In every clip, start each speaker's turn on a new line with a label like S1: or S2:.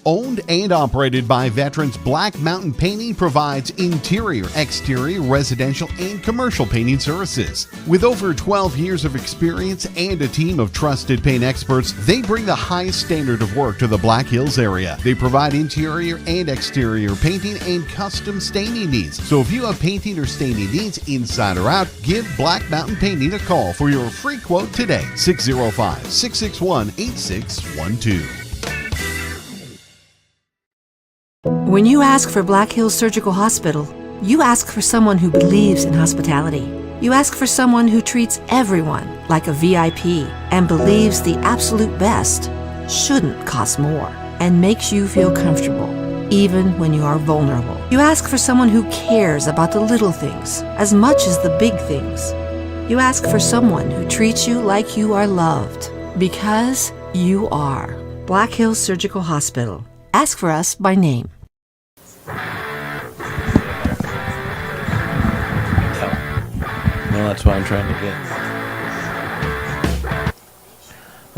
S1: Owned and operated by veterans, Black Mountain Painting provides interior, exterior, residential, and commercial painting services. With over 12 years of experience and a team of trusted paint experts, they bring the highest standard of work to the Black Hills area. They provide interior and exterior painting and custom staining needs. So if you have painting or staining needs inside or out, give Black Mountain Painting a call for your free quote today. 605-661-8612.
S2: When you ask for Black Hills Surgical Hospital, you ask for someone who believes in hospitality. You ask for someone who treats everyone like a VIP and believes the absolute best shouldn't cost more and makes you feel comfortable, even when you are vulnerable. You ask for someone who cares about the little things as much as the big things. You ask for someone who treats you like you are loved, because you are. Black Hills Surgical Hospital. Ask for us by name.
S3: Well, that's what I'm trying to get.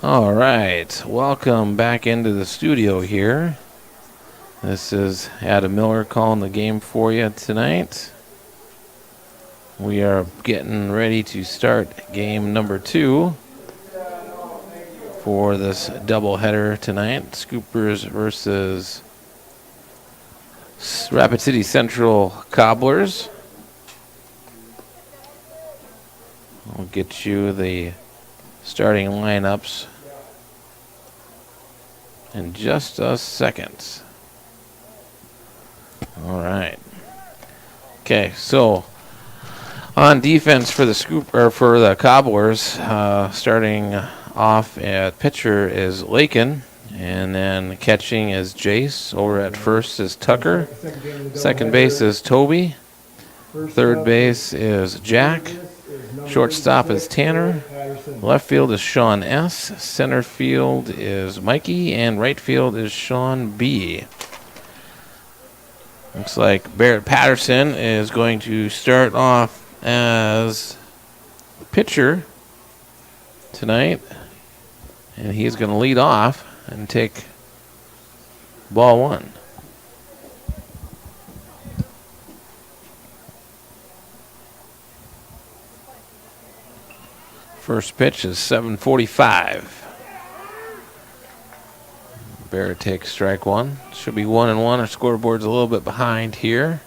S3: All right, welcome back into the studio here. This is Adam Miller calling the game for you tonight. We are getting ready to start game number 2 for this doubleheader tonight. Scoopers versus Rapid City Central Cobblers. I'll get you the starting lineups in just a second. All right. Okay, so on defense for the for the Cobblers, starting off at pitcher is Lakin, and then catching is Jace. Over at first is Tucker. Second base is Toby. Third base is Jack. Shortstop is Tanner. Left field is Sean S. Center field is Mikey, and right field is Sean B. Looks like Barrett Patterson is going to start off as pitcher tonight, and he's going to lead off and take ball 1. First pitch is 7:45. Barrett takes strike 1. Should be 1-1. Our scoreboard's a little bit behind here.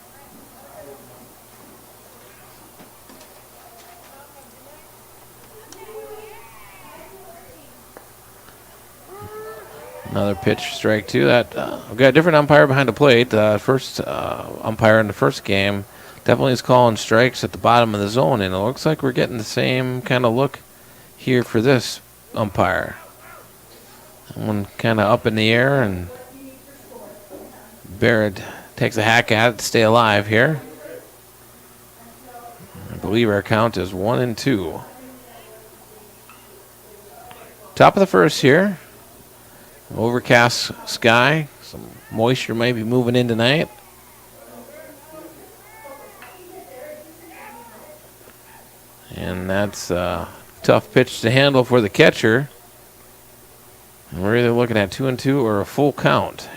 S3: Another pitch, strike 2. That we've got a different umpire behind the plate. First umpire in the first game definitely is calling strikes at the bottom of the zone, and it looks like we're getting the same kind of look here for this umpire. One kind of up in the air, and Barrett takes a hack at it to stay alive here. I believe our count is 1-2. Top of the first here. Overcast sky. Some moisture might be moving in tonight. And that's a tough pitch to handle for the catcher. And we're either looking at 2-2 or a full count.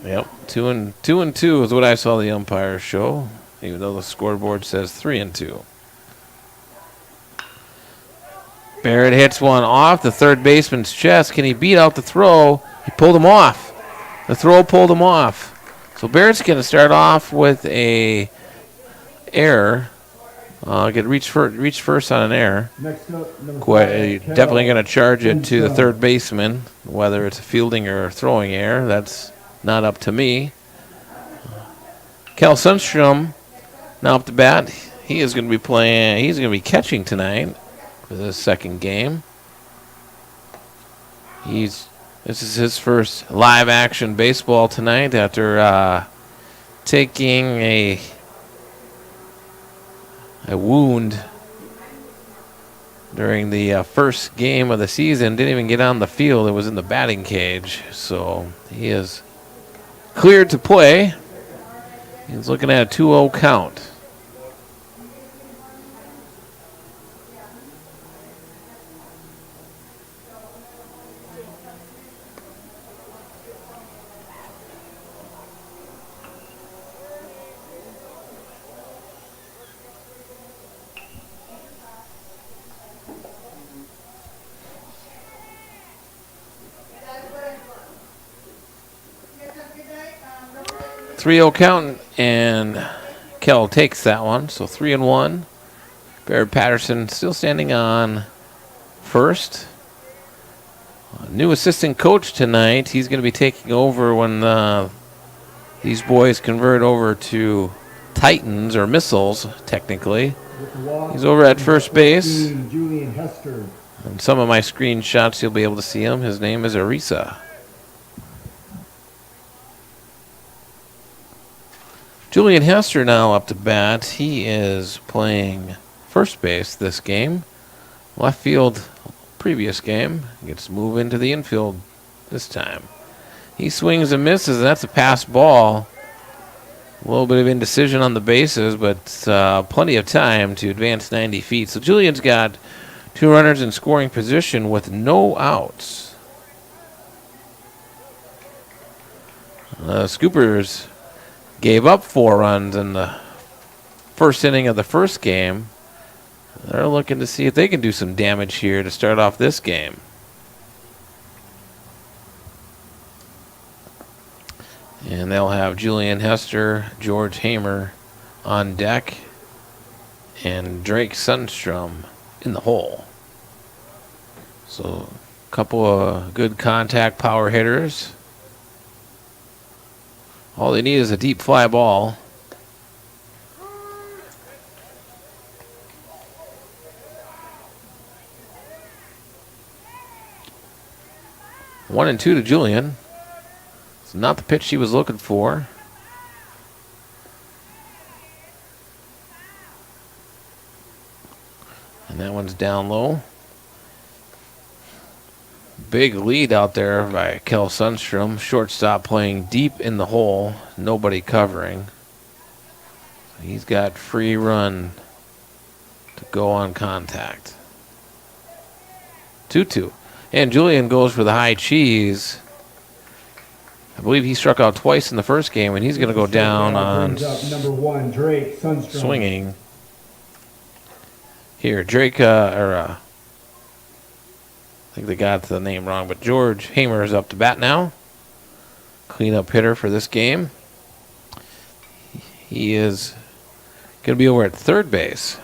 S3: Yep, 2-2 is what I saw the umpires show, even though the scoreboard says 3-2. Barrett hits one off the third baseman's chest. Can he beat out the throw? He pulled him off. The throw pulled him off. So Barrett's going to start off with a error. Reach first on an error. Definitely going to charge it to the third baseman, whether it's a fielding or throwing error. That's not up to me. Kel Sundstrom now up to bat. He is going to be playing. He's going to be catching tonight for the second game. This is his first live action baseball tonight after taking a wound during the first game of the season. Didn't even get on the field. It was in the batting cage. So he is cleared to play. He's looking at a 2-0 count. 3-0 count, and Kell takes that one. So 3-1. Barrett Patterson still standing on first. New assistant coach tonight. He's going to be taking over when these boys convert over to Titans or Missiles, technically. He's over at first base.
S4: Julian Hester.
S3: And some of my screenshots, you'll be able to see him. His name is Arisa. Julian Hester now up to bat. He is playing first base this game. Left field previous game. Gets to move into the infield this time. He swings and misses. That's a pass ball. A little bit of indecision on the bases, but plenty of time to advance 90 feet. So Julian's got 2 runners in scoring position with no outs. Scoopers gave up 4 runs in the first inning of the first game. They're looking to see if they can do some damage here to start off this game. And they'll have Julian Hester, George Hamer on deck, and Drake Sundstrom in the hole. So a couple of good contact power hitters. All they need is a deep fly ball. One and 2 to Julian. It's not the pitch she was looking for. And that one's down low. Big lead out there by Kel Sundstrom. Shortstop playing deep in the hole. Nobody covering. He's got free run to go on contact. 2-2. And Julian goes for the high cheese. I believe he struck out twice in the first game, and he's going to go down on
S4: Number 1, Drake Sundstrom.
S3: Swinging. Here, Drake, I think they got the name wrong, but George Hamer is up to bat now. Cleanup hitter for this game. He is going to be over at third base.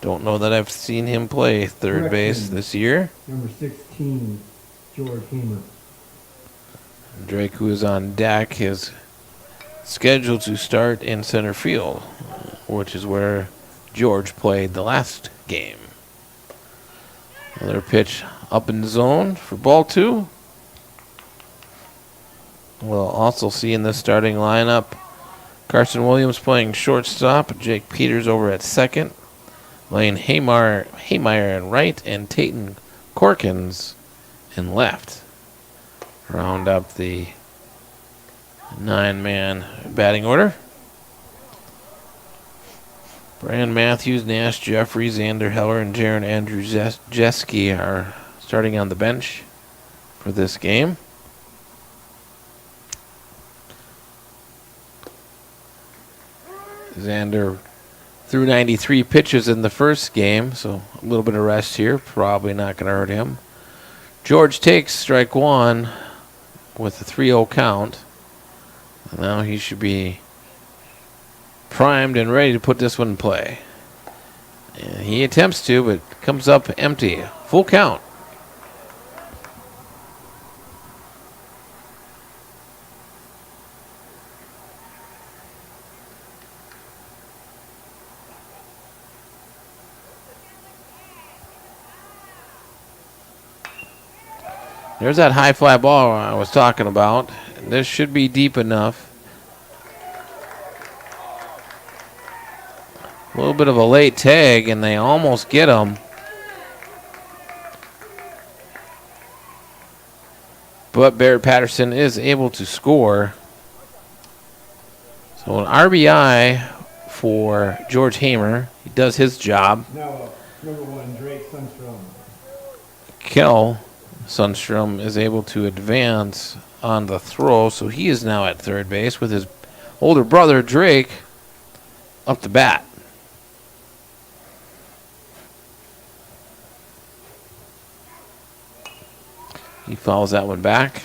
S3: Don't know that I've seen him play third base this year.
S4: Number 16, George Hamer.
S3: Drake, who is on deck, is scheduled to start in center field, which is where George played the last game. Another pitch up in the zone for ball 2. We'll also see in the starting lineup Carson Williams playing shortstop, Jake Peters over at second, Lane Haymeyer in right, and Tayton Corkins in left. Round up the 9-man batting order. Brand Matthews, Nash, Jeffrey, Xander Heller, and Jaron Andrew Jeske are starting on the bench for this game. Xander threw 93 pitches in the first game, so a little bit of rest here. Probably not going to hurt him. George takes strike 1 with a 3-0 count. And now he should be primed and ready to put this one in play. And he attempts to, but comes up empty. Full count. There's that high fly ball I was talking about. This should be deep enough. A little bit of a late tag, and they almost get him. But Barrett Patterson is able to score. So an RBI for George Hamer. He does his job.
S4: Now, number 1, Drake Sundstrom.
S3: Kel Sundstrom is able to advance on the throw, so he is now at third base with his older brother Drake up to bat. He fouls that one back.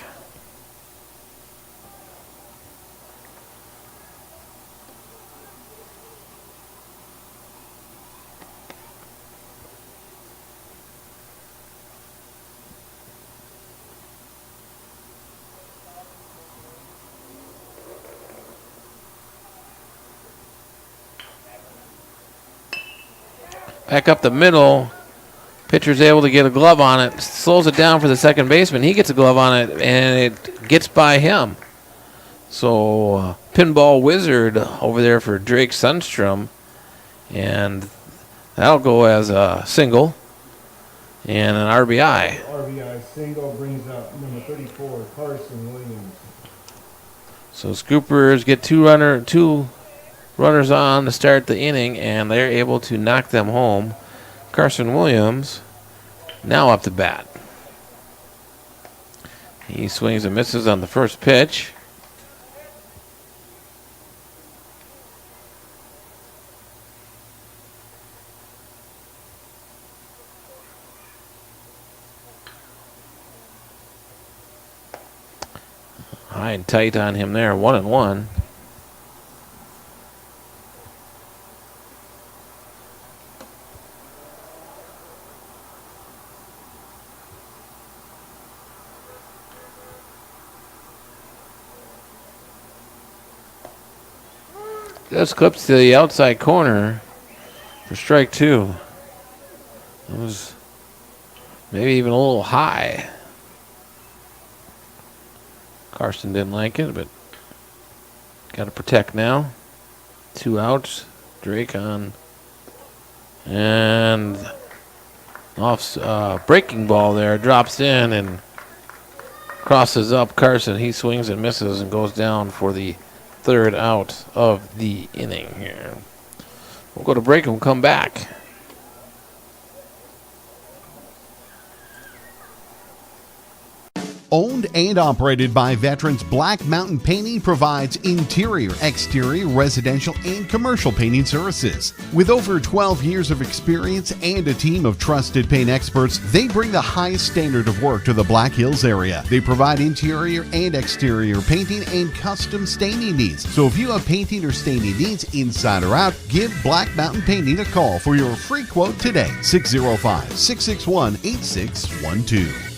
S3: back up the middle. Pitcher's able to get a glove on it, slows it down for the second baseman. He gets a glove on it, and it gets by him. So, pinball wizard over there for Drake Sundstrom, and that'll go as a single and an RBI.
S4: RBI single brings up number 34, Carson Williams.
S3: So Scoopers get two runners on to start the inning, and they're able to knock them home. Carson Williams now up to bat. He swings and misses on the first pitch. High and tight on him there, 1-1. Just clips to the outside corner for strike two. It was maybe even a little high. Carson didn't like it, but got to protect now. 2 outs. Drake on. And off breaking ball there. Drops in and crosses up Carson. He swings and misses and goes down for the 3rd out of the inning here. We'll go to break and we'll come back.
S1: Owned and operated by veterans, Black Mountain Painting provides interior, exterior, residential, and commercial painting services. With over 12 years of experience and a team of trusted paint experts, they bring the highest standard of work to the Black Hills area. They provide interior and exterior painting and custom staining needs. So if you have painting or staining needs inside or out, give Black Mountain Painting a call for your free quote today. 605-661-8612.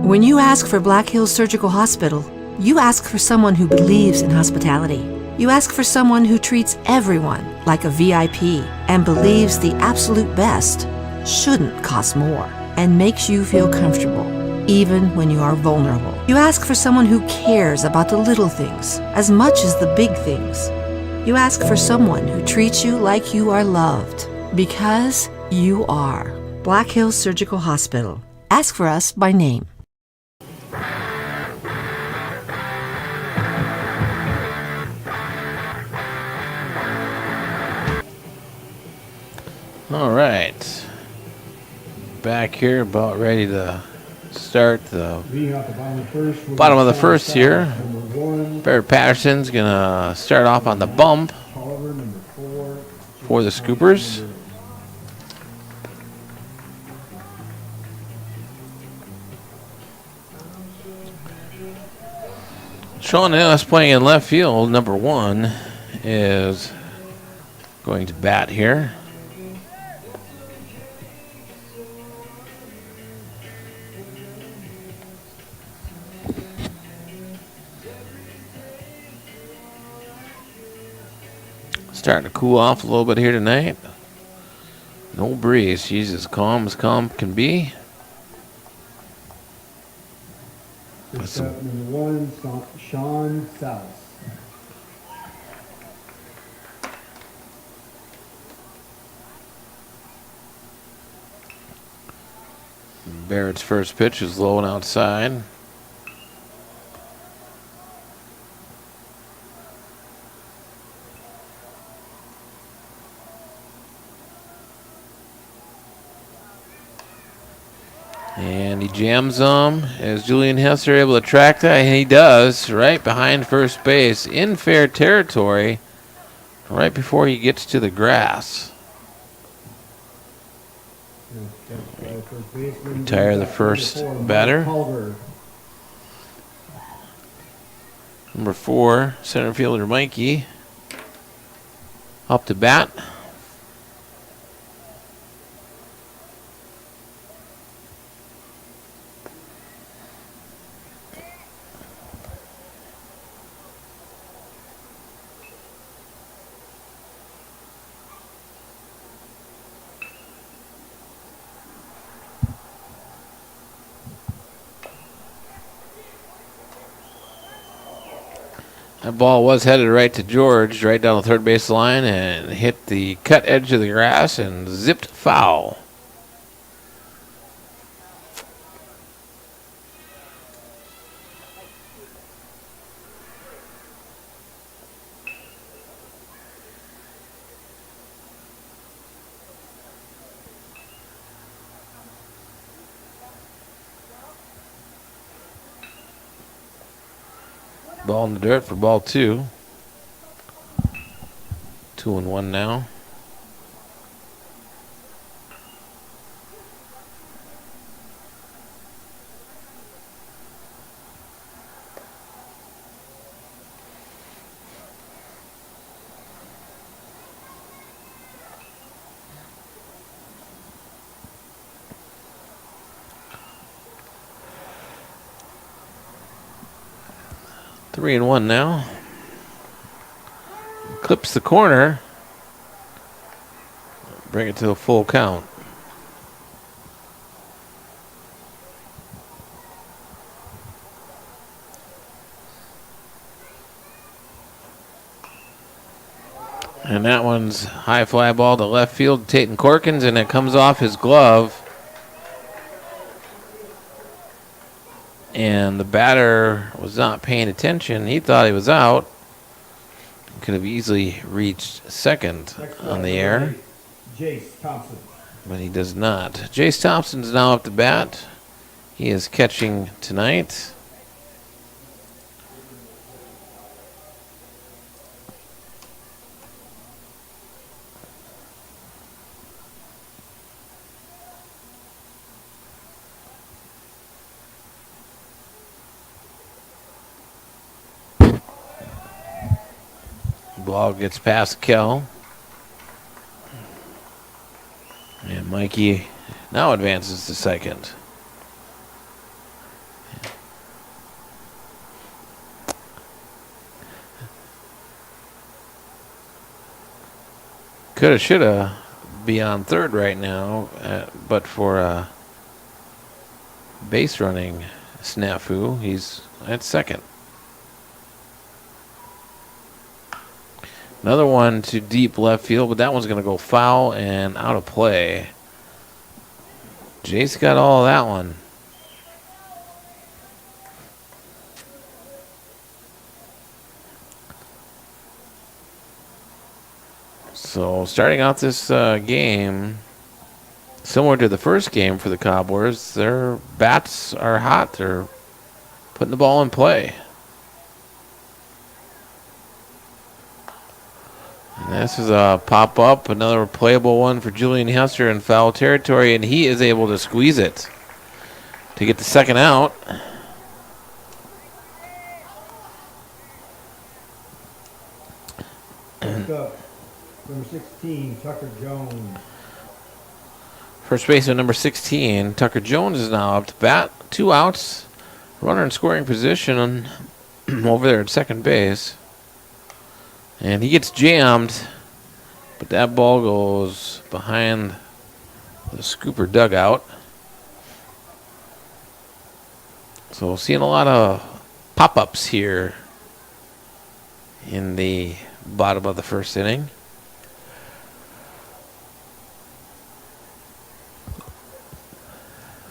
S2: When you ask for Black Hills Surgical Hospital, you ask for someone who believes in hospitality. You ask for someone who treats everyone like a VIP and believes the absolute best shouldn't cost more and makes you feel comfortable, even when you are vulnerable. You ask for someone who cares about the little things as much as the big things. You ask for someone who treats you like you are loved, because you are. Black Hills Surgical Hospital. Ask for us by name.
S3: All right. Back here, about ready to start the bottom of the first here. Barrett Patterson's going to start off on the bump for the Scoopers. Sean Ellis playing in left field, number 1, is going to bat here. Starting to cool off a little bit here tonight. No breeze. She's as calm can be.
S4: Number 1, Sean South.
S3: Barrett's first pitch is low and outside. And he jams them. Is Julian Hester able to track that? And he does, right behind first base in fair territory, right before he gets to the grass. Retire the first batter. Number 4, center fielder Mikey, up to bat. That ball was headed right to George, right down the third base line, and hit the cut edge of the grass and zipped foul. Ball in the dirt for ball 2. 2-1 now. Three and one now. Clips the corner. Bring it to a full count. And that one's high fly ball to left field, Tatum Corkins, and it comes off his glove. And the batter was not paying attention. He thought he was out. Could have easily reached second on the air.
S4: Jace Thompson.
S3: But he does not. Jace Thompson's now up to bat. He is catching tonight. Ball gets past Kell. And Mikey now advances to second. Coulda, shoulda be on third right now, but for a base running snafu, he's at second. Another one to deep left field, but that one's going to go foul and out of play. Jace got all of that one. So starting out this game, similar to the first game for the Cobblers, their bats are hot. They're putting the ball in play. And this is a pop-up, another playable one for Julian Hester in foul territory, and he is able to squeeze it to get the second out.
S4: Next up, number 16, Tucker Jones.
S3: First baseman number 16, Tucker Jones, is now up to bat. 2 outs, runner in scoring position over there at second base. And he gets jammed, but that ball goes behind the scooper dugout. So seeing a lot of pop-ups here in the bottom of the first inning.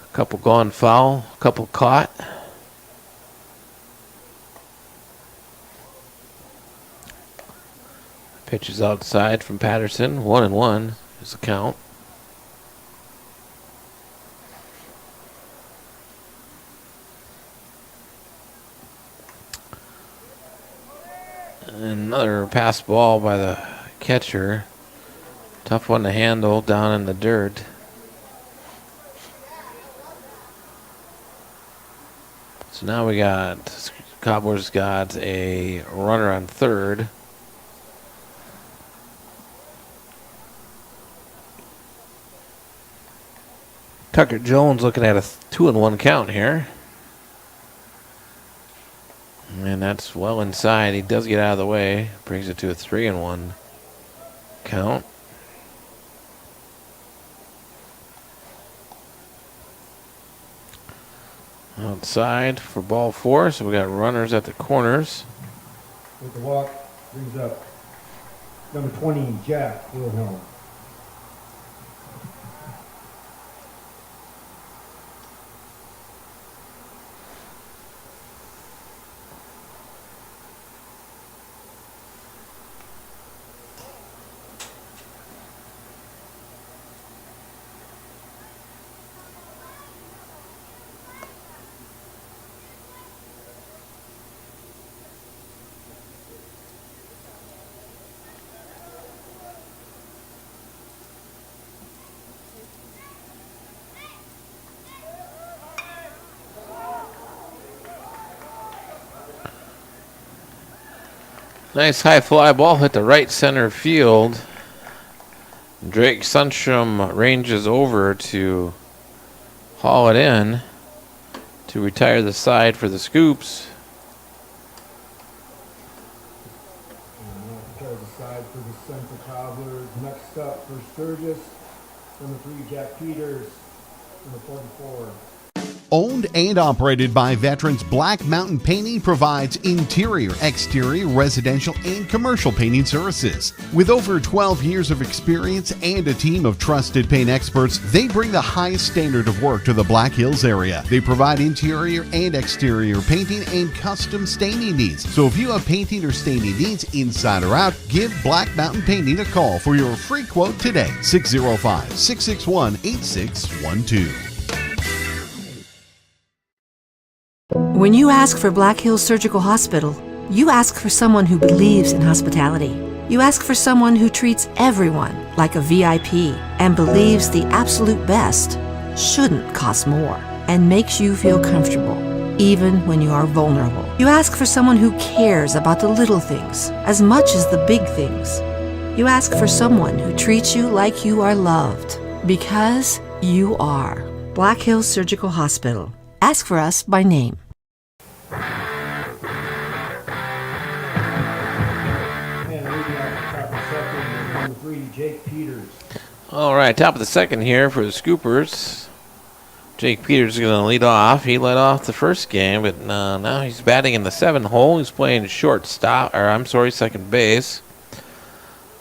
S3: A couple gone foul, a couple caught. Pitches outside from Patterson. 1-1 is the count. Another pass ball by the catcher. Tough one to handle down in the dirt. So now we got, Cobblers got a runner on third. Tucker Jones looking at a 2-1 count here. And that's well inside. He does get out of the way. Brings it to a 3-1 count. Outside for ball 4. So we got runners at the corners.
S4: With the walk, brings up number 20, Jack Wilhelm.
S3: Nice high fly ball hit the right center field. Drake Sunstrom ranges over to haul it in to retire the side for the Scoops.
S4: Retire the side for the Central Cobblers. Next up for Sturgis, number 3, Jack Peters, number 44.
S1: Owned and operated by veterans, Black Mountain Painting provides interior, exterior, residential, and commercial painting services. With over 12 years of experience and a team of trusted paint experts, they bring the highest standard of work to the Black Hills area. They provide interior and exterior painting and custom staining needs. So if you have painting or staining needs inside or out, give Black Mountain Painting a call for your free quote today. 605-661-8612.
S2: When you ask for Black Hills Surgical Hospital, you ask for someone who believes in hospitality. You ask for someone who treats everyone like a VIP and believes the absolute best shouldn't cost more and makes you feel comfortable, even when you are vulnerable. You ask for someone who cares about the little things as much as the big things. You ask for someone who treats you like you are loved, because you are. Black Hills Surgical Hospital. Ask for us by name.
S4: And leading off the top of the second is number 3, Jake Peters.
S3: All right, top of the second here for the Scoopers. Jake Peters is going to lead off. He led off the first game, but now he's batting in the 7th hole. He's playing second base.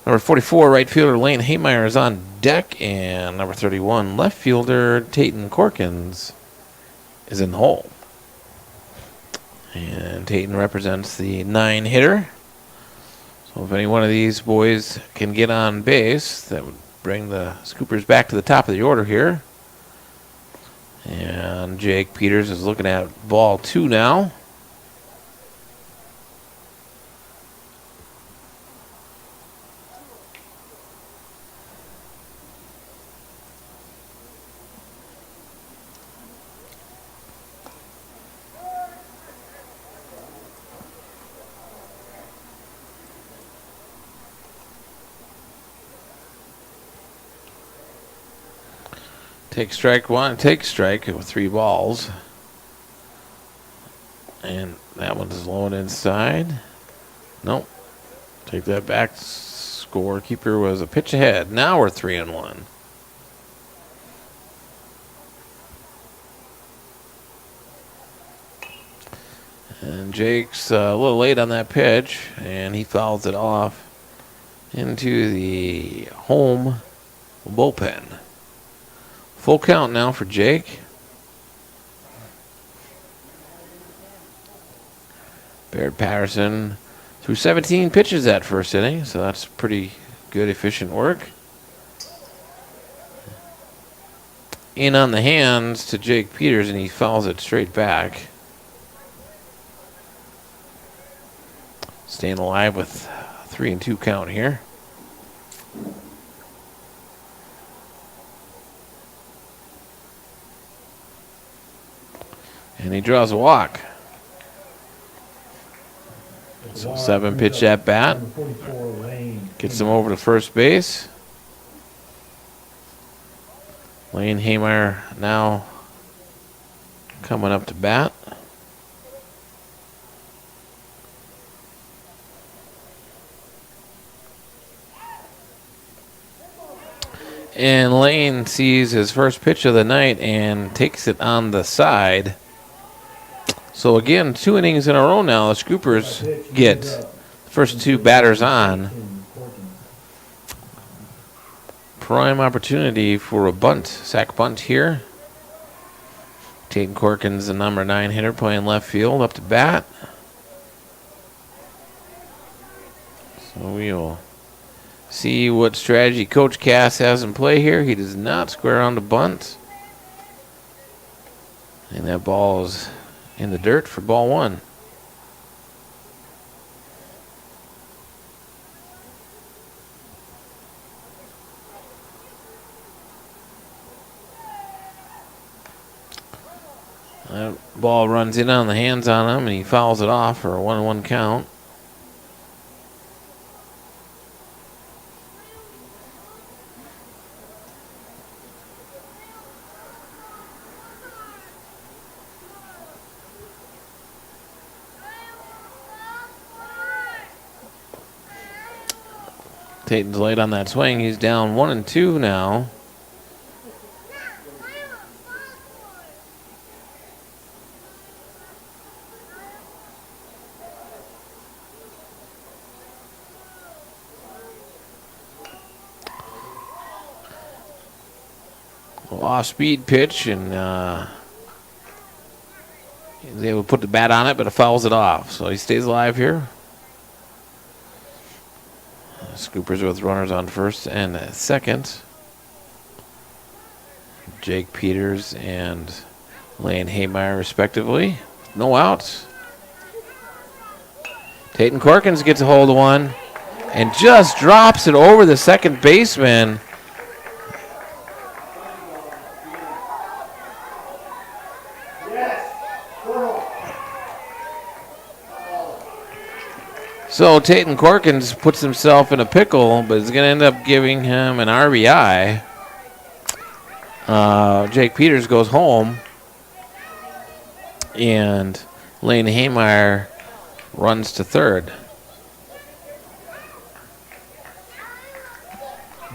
S3: Number 44, right fielder Lane Haymeyer is on deck, and number 31, left fielder Tayton Corkins is in the hole. And Tayton represents the 9 hitter. So if any one of these boys can get on base, that would bring the Scoopers back to the top of the order here. And Jake Peters is looking at ball 2 now. Take strike 1, take strike with 3 balls. And that one is low and inside. Nope. Take that back. Scorekeeper was a pitch ahead. Now we're 3-1. And Jake's a little late on that pitch, and he fouls it off into the home bullpen. Full count now for Jake. Baird Patterson threw 17 pitches that first inning, so that's pretty good, efficient work. In on the hands to Jake Peters, and he fouls it straight back. Staying alive with 3-2 count here. And he draws a walk. So 7 pitch at bat. Gets him over to first base. Lane Haymeyer now coming up to bat. And Lane sees his first pitch of the night and takes it on the side. So again, 2 innings in a row now. The Scoopers get First two batters on. Prime opportunity for a bunt, sack bunt here. Tatum Corkins, the number 9 hitter, playing left field, up to bat. So we'll see what strategy Coach Cass has in play here. He does not square on the bunt. And that ball is in the dirt for ball 1. That ball runs in on the hands on him, and he fouls it off for a 1-1 count. Tatum's late on that swing. He's down 1-2 now. Off-speed pitch, and he's able to put the bat on it, but it fouls it off. So he stays alive here. Scoopers with runners on first and second. Jake Peters and Lane Haymeyer, respectively. No outs. Tatum Corkins gets a hold of one and just drops it over the second baseman. So Tatum Corkins puts himself in a pickle, but is going to end up giving him an RBI. Jake Peters goes home, and Lane Haymeyer runs to third.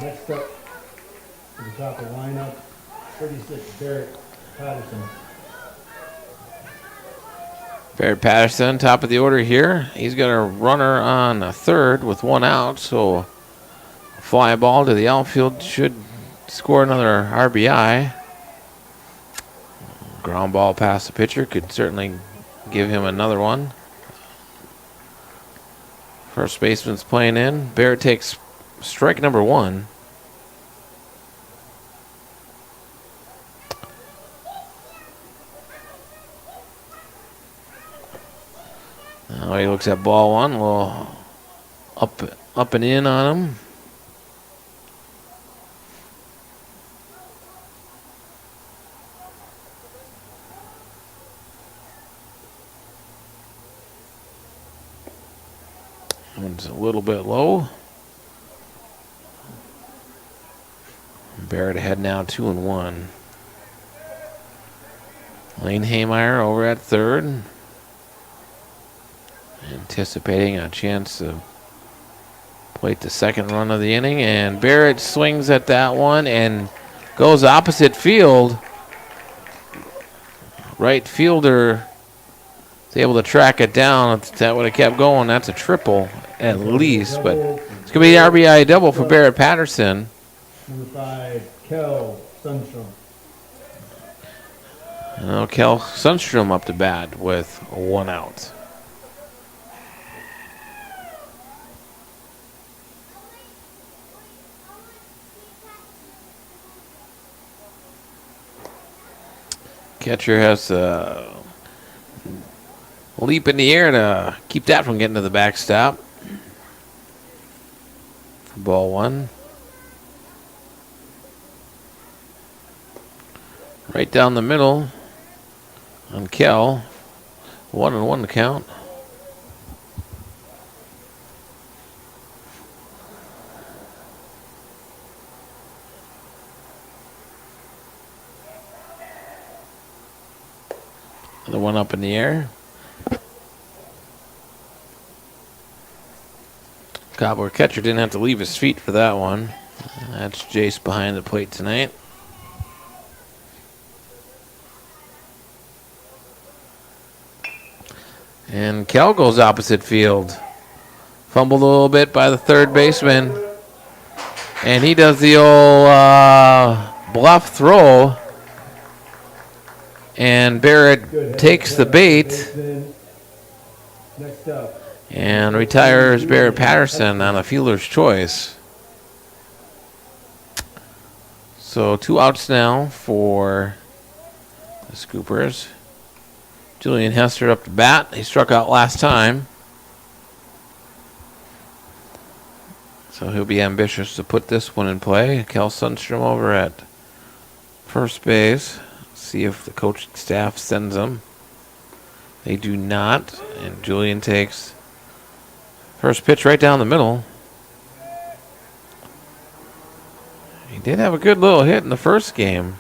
S4: Next up to the top of the lineup, 36, Barrett Patterson.
S3: Barrett Patterson, top of the order here. He's got a runner on a third with one out, so a fly ball to the outfield should score another RBI. Ground ball past the pitcher could certainly give him another one. First baseman's playing in. Barrett takes strike number 1. Now he looks at ball 1, a little up and in on him. One's a little bit low. Barrett ahead now 2-1. Lane Haymeyer over at third. Anticipating a chance to plate the second run of the inning, and Barrett swings at that one and goes opposite field. Right fielder is able to track it down. If that would have kept going, that's a triple at least, but it's going to be the RBI double for Barrett Patterson.
S4: Number 5, Kel Sundstrom.
S3: Now Kel Sundstrom up to bat with 1 out. Catcher has to leap in the air to keep that from getting to the backstop. Ball 1. Right down the middle on Kel. 1-1 to count. The one up in the air. Cobbler catcher didn't have to leave his feet for that one. That's Jace behind the plate tonight. And Kel goes opposite field. Fumbled a little bit by the third baseman. And he does the old bluff throw. And Barrett takes the bait
S4: Next up.
S3: and retires Barrett Patterson on a fielder's choice. So 2 outs now for the Scoopers. Julian Hester up to bat. He struck out last time. So he'll be ambitious to put this one in play. Kel Sundstrom over at first base. See if the coaching staff sends him. They do not. And Julian takes first pitch right down the middle. He did have a good little hit in the first game.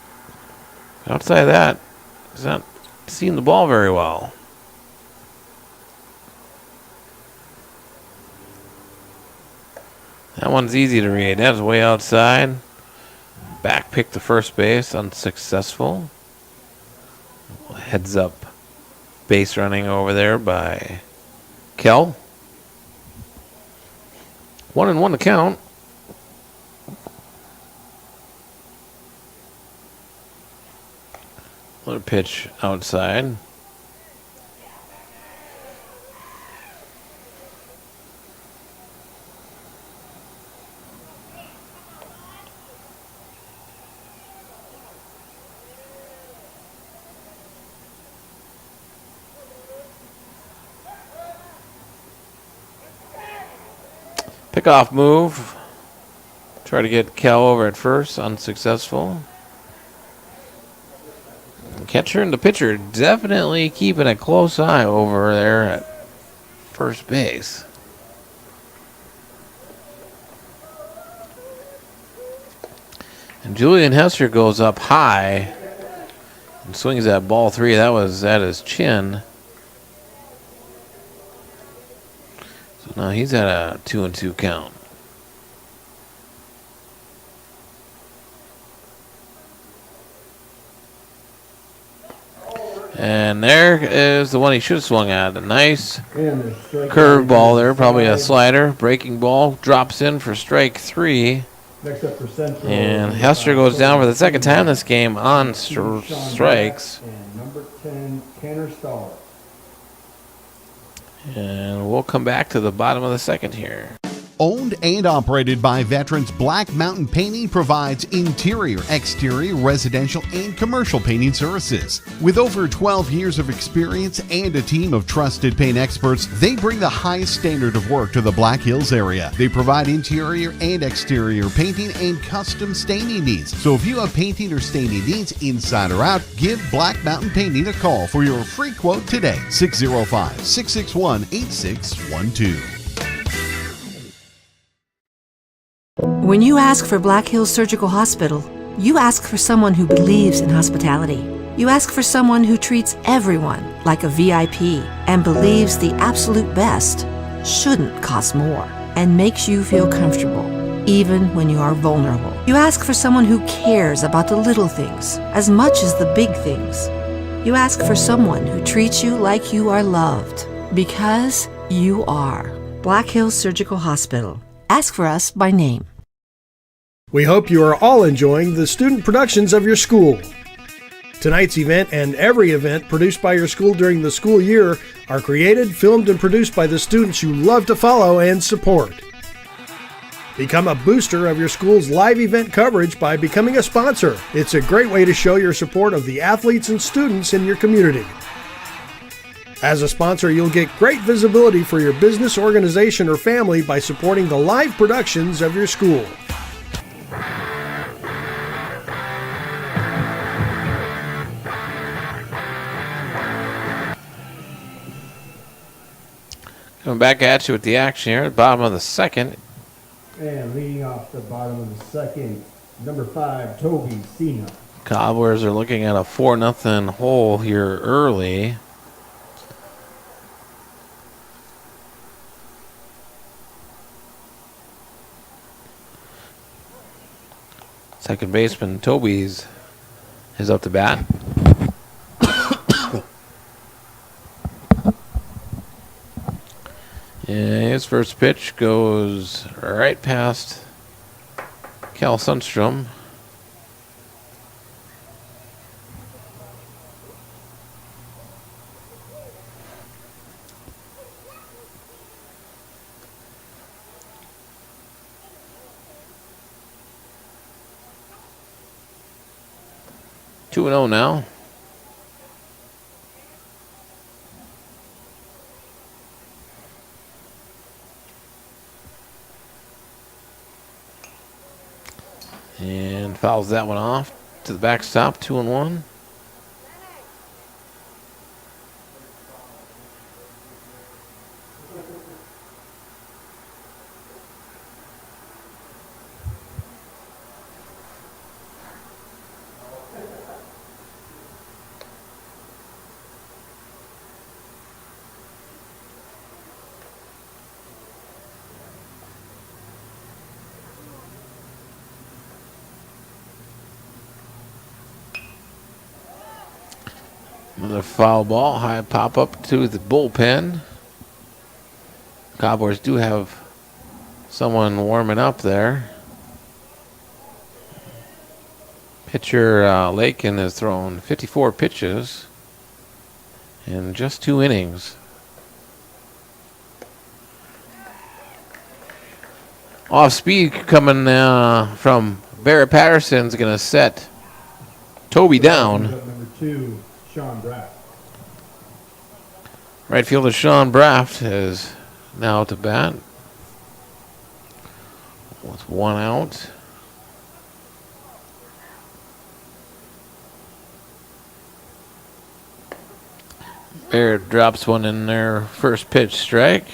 S3: Outside of that, he's not seeing the ball very well. That one's easy to read. That was way outside. Back pick to first base, unsuccessful. Heads up base running over there by Kel. 1-1 to count. Another pitch outside. Pickoff move. Try to get Kel over at first. Unsuccessful. The catcher and the pitcher definitely keeping a close eye over there at first base. And Julian Hester goes up high and swings that ball 3. That was at his chin. So now he's at a 2-2 count. And there is the one he should have swung at. A nice curve ball there, probably a slider. Breaking ball drops in for strike 3.
S4: Next up for Central.
S3: And Hester goes down for the second time this game on strikes.
S4: And number 10, Tanner Stahl.
S3: And we'll come back to the bottom of the second here.
S1: Owned and operated by veterans, Black Mountain Painting provides interior, exterior, residential, and commercial painting services. With over 12 years of experience and a team of trusted paint experts, they bring the highest standard of work to the Black Hills area. They provide interior and exterior painting and custom staining needs. So if you have painting or staining needs inside or out, give Black Mountain Painting a call for your free quote today. 605-661-8612.
S2: When you ask for Black Hills Surgical Hospital, you ask for someone who believes in hospitality. You ask for someone who treats everyone like a VIP and believes the absolute best shouldn't cost more and makes you feel comfortable, even when you are vulnerable. You ask for someone who cares about the little things as much as the big things. You ask for someone who treats you like you are loved, because you are. Black Hills Surgical Hospital. Ask for us by name.
S5: We hope you are all enjoying the student productions of your school. Tonight's event and every event produced by your school during the school year are created, filmed, and produced by the students you love to follow and support. Become a booster of your school's live event coverage by becoming a sponsor. It's a great way to show your support of the athletes and students in your community. As a sponsor, you'll get great visibility for your business, organization, or family by supporting the live productions of your school.
S3: Coming back at you with the action here at the bottom of the second.
S4: And leading off the bottom of the second, number 5, Toby Cena.
S3: Cobblers are looking at a 4-0 hole here early. Second baseman Toby's is up to bat. Yeah, His first pitch goes right past Cal Sundstrom. Two and 0 now. And fouls that one off to the backstop, 2 and 1. Another foul ball, high pop up to the bullpen. Cobblers do have someone warming up there. Pitcher Lakin has thrown 54 pitches in just 2 innings. Off speed coming from Barrett Patterson's going to set Toby down.
S4: Number 2, Sean Braff.
S3: Right fielder Sean Braff is now to bat with 1 out. Barrett drops one in their first pitch strike.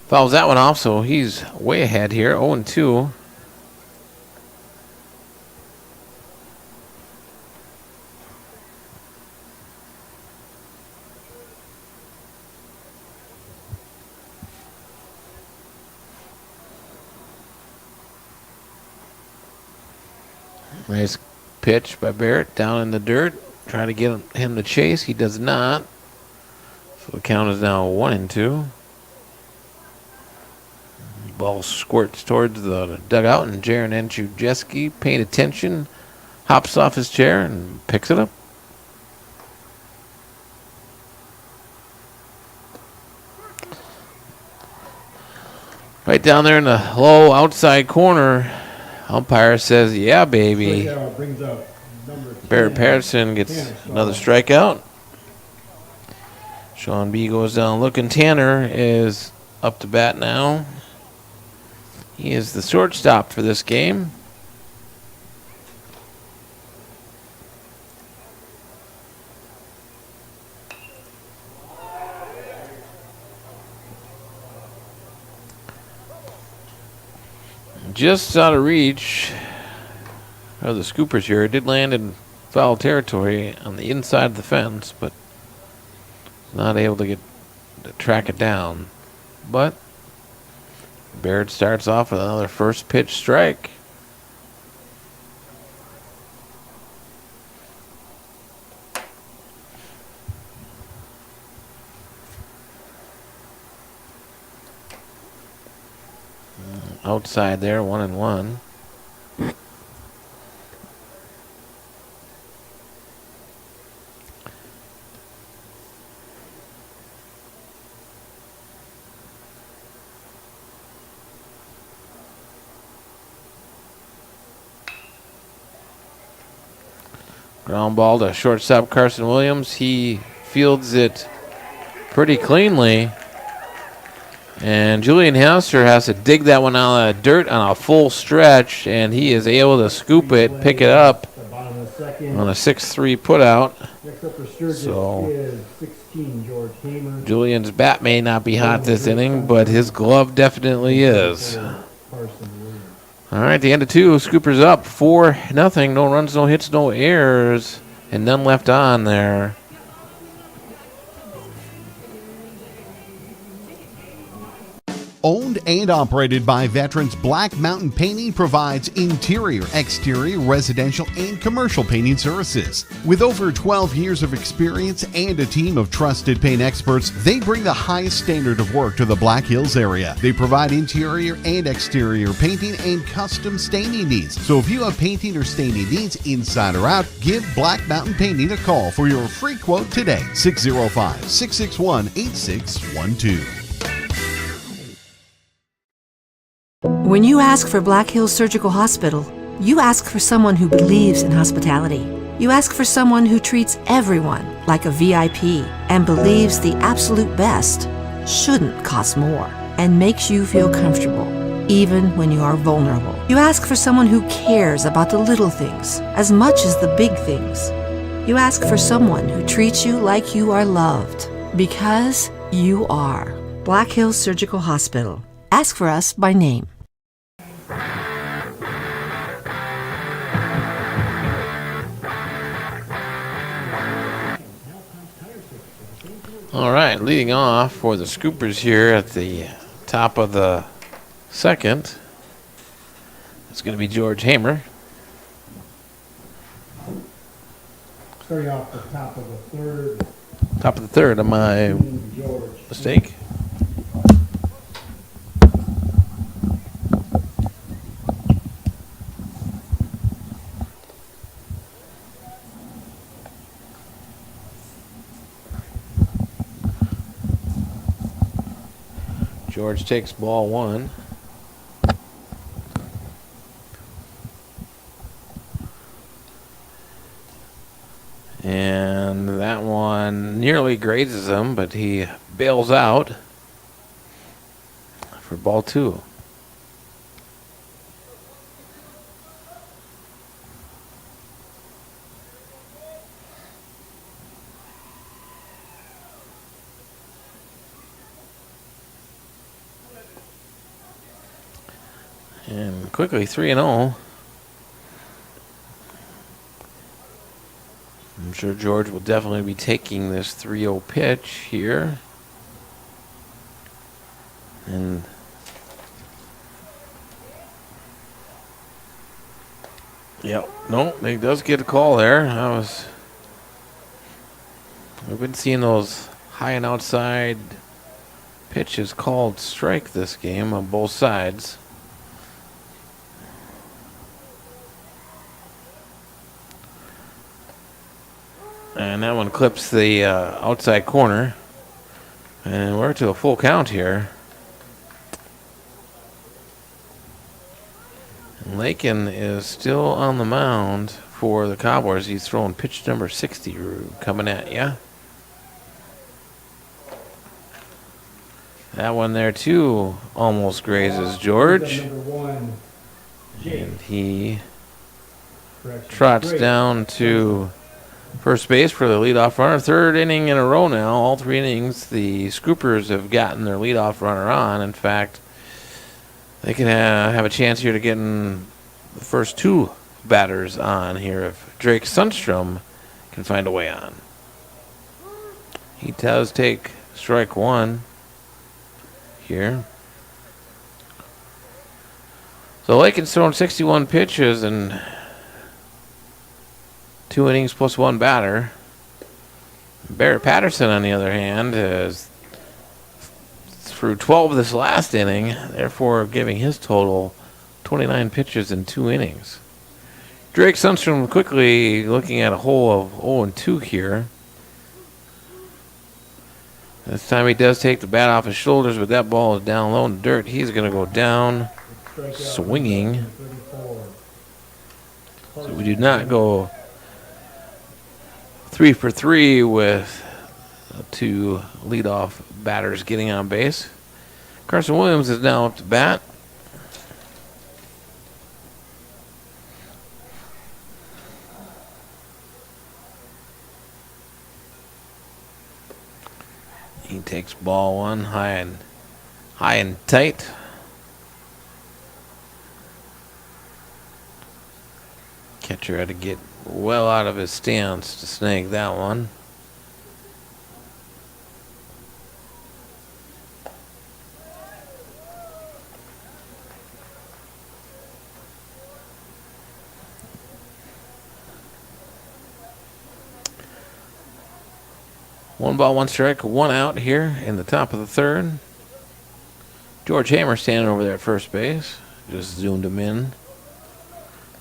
S3: Fouls that one off, so he's way ahead here, 0-2. Nice pitch by Barrett down in the dirt. Trying to get him to chase. He does not. So the count is now 1-2. Ball squirts towards the dugout, and Jaron Enchujeski, paying attention, hops off his chair and picks it up. Right down there in the low outside corner, umpire says, yeah, baby.
S4: Brings up number 10,
S3: Barrett Patterson gets another strikeout. Sean B goes down looking. Tanner is up to bat now. He is the shortstop for this game. Just out of reach of the scoopers here. It did land in foul territory on the inside of the fence, but not able to track it down. But Barrett starts off with another first pitch strike. Outside there, 1-1. Ground ball to shortstop Carson Williams. He fields it pretty cleanly. And Julian Hauser has to dig that one out of the dirt on a full stretch, and he is able to scoop it, pick it up on a 6-3 putout. So Julian's bat may not be hot this inning, but his glove definitely is. All right, the end of 2, Scoopers up 4-0. No runs, no hits, no errors, and none left on there.
S1: Owned and operated by veterans, Black Mountain Painting provides interior, exterior, residential, and commercial painting services. With over 12 years of experience and a team of trusted paint experts, they bring the highest standard of work to the Black Hills area. They provide interior and exterior painting and custom staining needs. So if you have painting or staining needs inside or out, give Black Mountain Painting a call for your free quote today. 605-661-8612.
S2: When you ask for Black Hills Surgical Hospital, you ask for someone who believes in hospitality. You ask for someone who treats everyone like a VIP and believes the absolute best shouldn't cost more and makes you feel comfortable, even when you are vulnerable. You ask for someone who cares about the little things as much as the big things. You ask for someone who treats you like you are loved, because you are. Black Hills Surgical Hospital. Ask for us by name.
S3: All right, leading off for the Scoopers here at the top of the second. It's going to be George Hamer.
S4: Starting off the top of the third.
S3: Top of the third, am I
S4: George.
S3: mistake? George takes ball one. And that one nearly grazes him, but he bails out for ball two. And quickly 3-0. I'm sure George will definitely be taking this 3-0 pitch here. And yep, no, he does get a call there. We've been seeing those high and outside pitches called strike this game on both sides. And that one clips the outside corner. And we're to a full count here. And Lakin is still on the mound for the Cobblers. He's throwing pitch number 60 coming at you. That one there too almost grazes George. And he trots down to first base for the leadoff runner. Third inning in a row now. All 3 innings, the Scoopers have gotten their leadoff runner on. In fact, they can have a chance here to get in the first 2 batters on here if Drake Sundstrom can find a way on. He does take strike 1 here. So Lakin's thrown 61 pitches and 2 innings plus 1 batter. Barrett Patterson, on the other hand, is through 12 this last inning, therefore giving his total 29 pitches in 2 innings. Drake Sundstrom quickly looking at a hole of 0-2 here. This time he does take the bat off his shoulders, but that ball is down low in the dirt. He's going to go down swinging. So we do not go 3 for 3 with 2 leadoff batters getting on base. Carson Williams is now up to bat. He takes ball 1 high and tight. Catcher had to get well out of his stance to snag that one. 1 ball, 1 strike, 1 out here in the top of the third. George Hammer standing over there at first base. Just zoomed him in.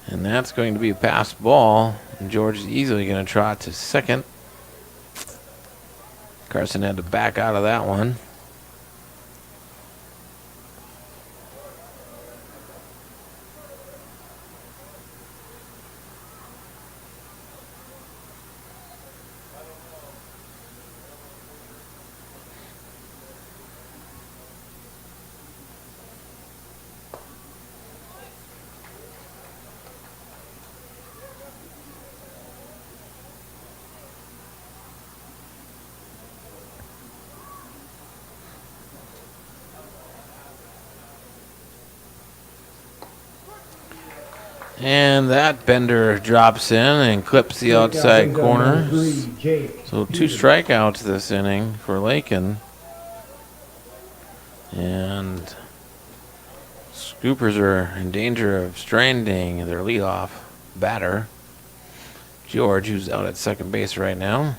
S3: And that's going to be a pass ball. And George is easily going to trot to second. Carson had to back out of that one. And that bender drops in and clips the outside corner. So 2 strikeouts this inning for Lakin. And Scoopers are in danger of stranding their leadoff batter, George, who's out at second base right now.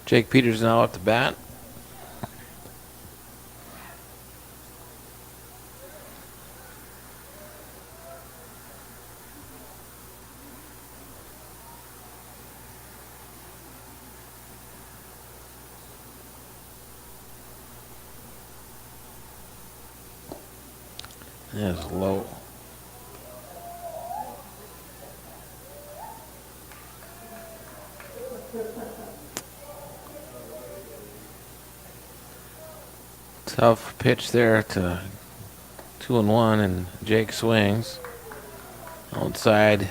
S3: Jake Peters now at the bat. That's low. Tough pitch there to 2-1, and Jake swings outside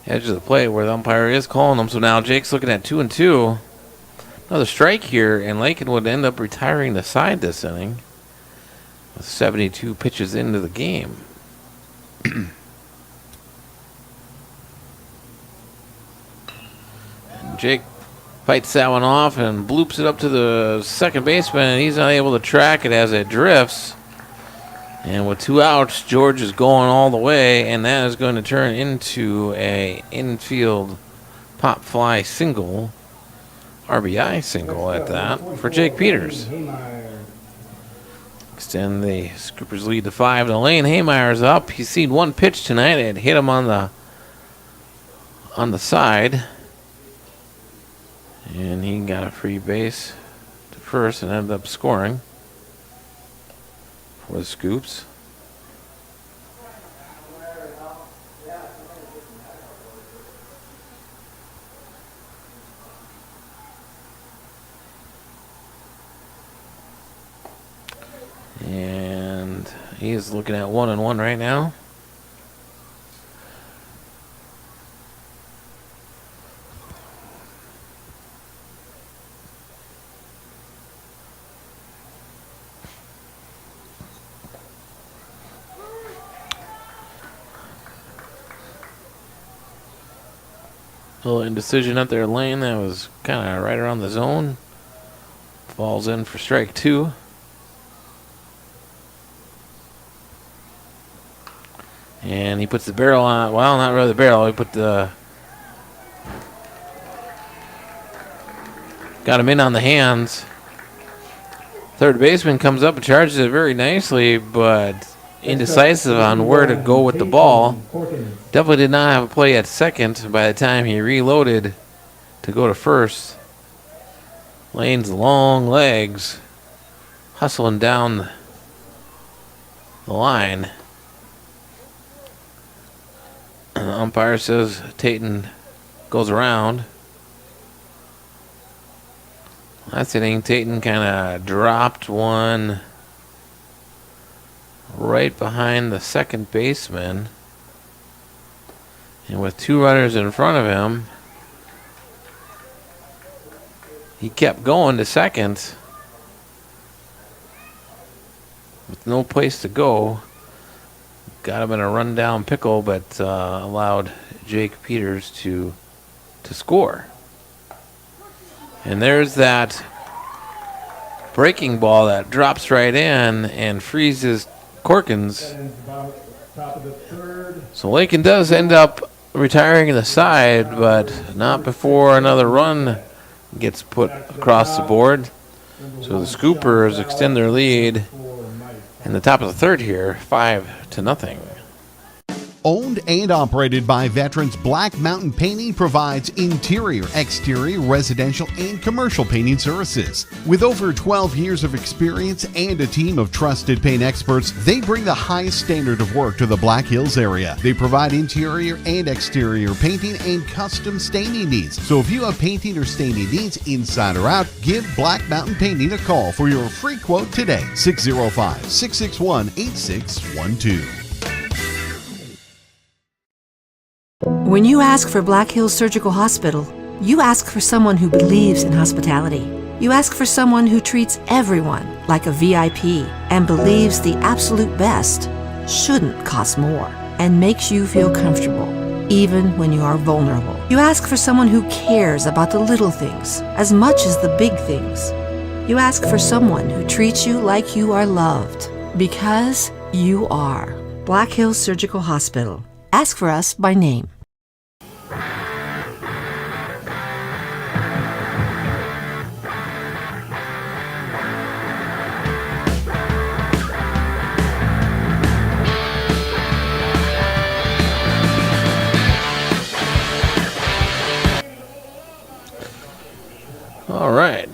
S3: edge of the plate where the umpire is calling them. So now Jake's looking at 2-2. Another strike here, and Lakin would end up retiring the side this inning with 72 pitches into the game. And Jake fights that one off and bloops it up to the second baseman, and he's not able to track it as it drifts. And with 2 outs, George is going all the way, and that is going to turn into a infield pop fly single, RBI single at that, for Jake Peters. Extend the Scoopers lead to 5. Now Lane Haymeyer's up. He's seen 1 pitch tonight. It hit him on the side. And he got a free base to first and ended up scoring for the Scoops. And he is looking at 1-1 right now. Little indecision up there, Lane. That was kind of right around the zone. Falls in for strike 2. And he puts the barrel on. Well, not really the barrel. He put the. Got him in on the hands. Third baseman comes up and charges it very nicely, but indecisive on where to go with the ball. Definitely did not have a play at second by the time he reloaded to go to first. Lane's long legs hustling down the line. And the umpire says Tatum goes around. Last inning, Tatum kind of dropped one right behind the second baseman. And with 2 runners in front of him, he kept going to second with no place to go. Got him in a rundown pickle, but allowed Jake Peters to score. And there's that breaking ball that drops right in and freezes Corkins.
S4: Top of the third.
S3: So Lincoln does end up retiring the side, but not before another run gets put across the board. So the Scoopers extend their lead in the top of the third here, 5-0.
S1: Owned and operated by veterans, Black Mountain Painting provides interior, exterior, residential, and commercial painting services. With over 12 years of experience and a team of trusted paint experts, they bring the highest standard of work to the Black Hills area. They provide interior and exterior painting and custom staining needs. So if you have painting or staining needs inside or out, give Black Mountain Painting a call for your free quote today. 605-661-8612.
S2: When you ask for Black Hills Surgical Hospital, you ask for someone who believes in hospitality. You ask for someone who treats everyone like a VIP and believes the absolute best shouldn't cost more and makes you feel comfortable, even when you are vulnerable. You ask for someone who cares about the little things as much as the big things. You ask for someone who treats you like you are loved, because you are. Black Hills Surgical Hospital. Ask for us by name.
S3: All right.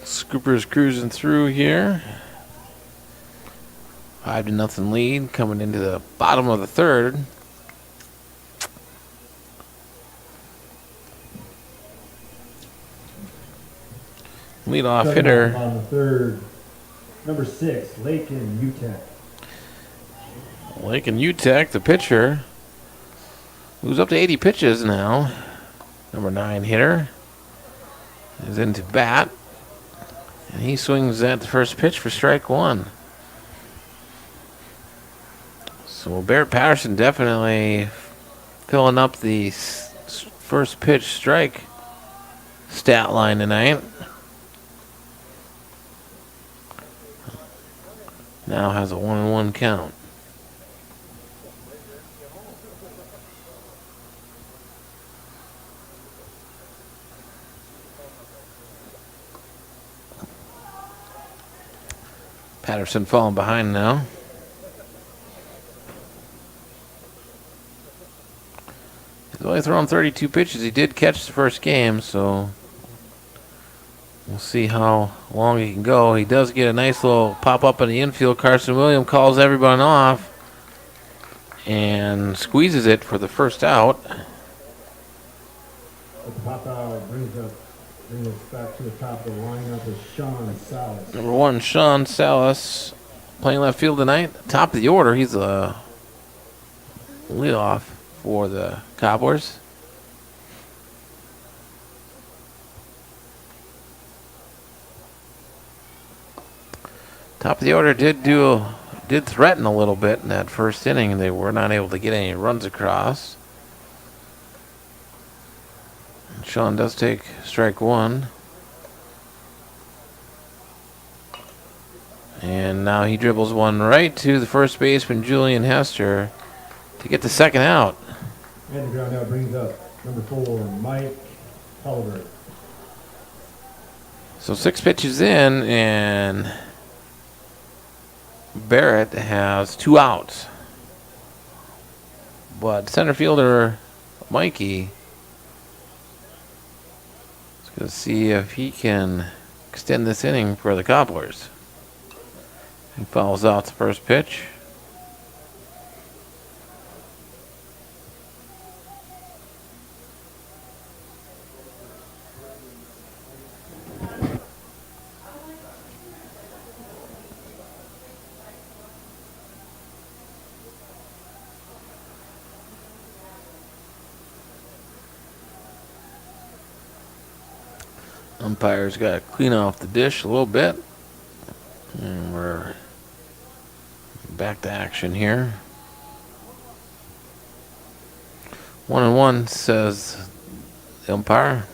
S3: Scoopers cruising through here. 5-0 lead coming into the bottom of the third. Leadoff hitter.
S4: On the third, number 6, Lakin Utah.
S3: Lakin Utah, the pitcher, who's up to 80 pitches now. Number 9 hitter is into bat, and he swings at the first pitch for strike one. So Barrett Patterson definitely filling up the first pitch strike stat line tonight. Now has a 1-1 count. Patterson falling behind now. He's only thrown 32 pitches. He did catch the first game, so we'll see how long he can go. He does get a nice little pop-up in the infield. Carson Williams calls everyone off and squeezes it for the first out.
S4: The pop out brings us back to the top of the lineup with Sean Salas.
S3: Number 1, Sean Salas, playing left field tonight. Top of the order. He's a leadoff for the Cobblers. Top of the order did threaten a little bit in that first inning. They were not able to get any runs across. Sean does take strike one. And now he dribbles one right to the first baseman, Julian Hester, to get the second out.
S4: And the ground out brings up number 4, Mike Cobblers.
S3: So 6 pitches in, and Barrett has 2 outs. But center fielder Mikey is going to see if he can extend this inning for the Cobblers. He fouls out the first pitch. Umpire's got to clean off the dish a little bit. And we're back to action here. 1-1 says the umpire.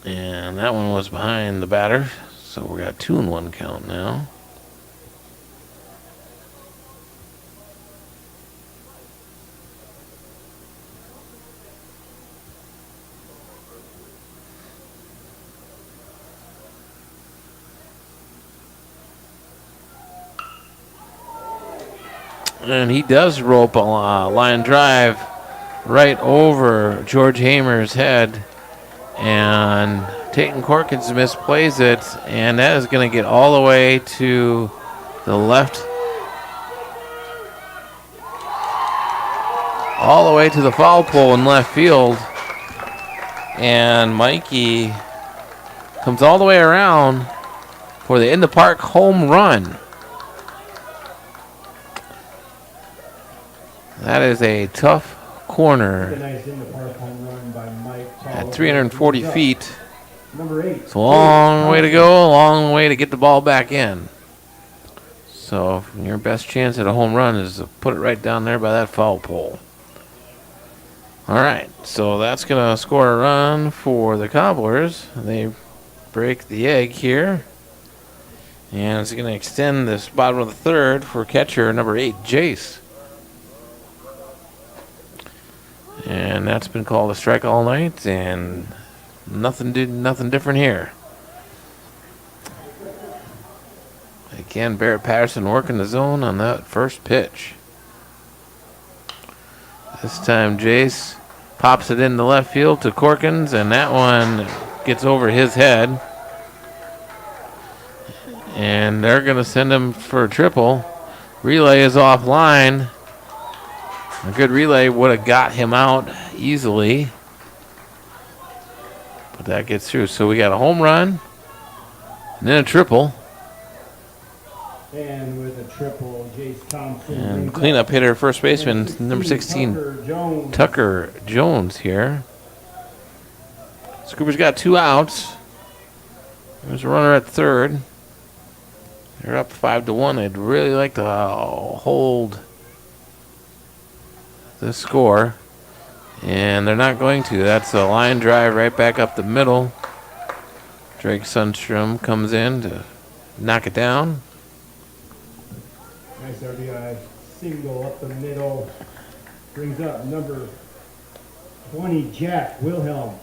S3: And that one was behind the batter, so we got 2-1 count now. And he does rope a line drive right over George Hamer's head. And Tayton Corkins misplays it, and that is going to get all the way to the left. All the way to the foul pole in left field. And Mikey comes all the way around for the in the park home run. That is a tough corner
S4: Nice in the park home run by Mike
S3: at 340 feet.
S4: Number 8.
S3: It's a long way to go, a long way to get the ball back in. So your best chance at a home run is to put it right down there by that foul pole. All right, so that's going to score a run for the Cobblers. They break the egg here. And it's going to extend this bottom of the third for catcher number 8, Jace. And that's been called a strike all night, and nothing different here. Again, Barrett Patterson working the zone on that first pitch. This time Jace pops it into left field to Corkins, and that one gets over his head. And they're going to send him for a triple. Relay is offline. A good relay would have got him out easily. But that gets through. So we got a home run and then a triple.
S4: And with a triple, Jace Thompson.
S3: And cleanup hitter, first baseman, number 16, Tucker Jones here. Scoopers got 2 outs. There's a runner at third. They're up 5-1. They'd really like to hold the score, and they're not going to. That's a line drive right back up the middle. Drake Sundstrom comes in to knock it down.
S4: Nice RBI single up the middle. Brings up number 20, Jack Wilhelm.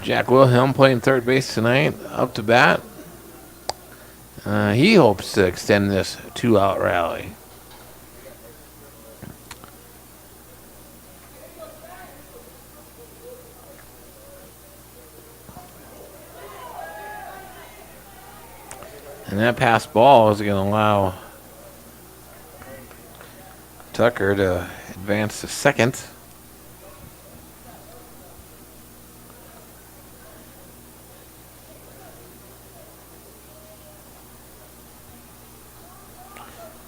S3: Jack Wilhelm playing third base tonight, up to bat. He hopes to extend this 2-out rally. And that pass ball is going to allow Tucker to advance to second.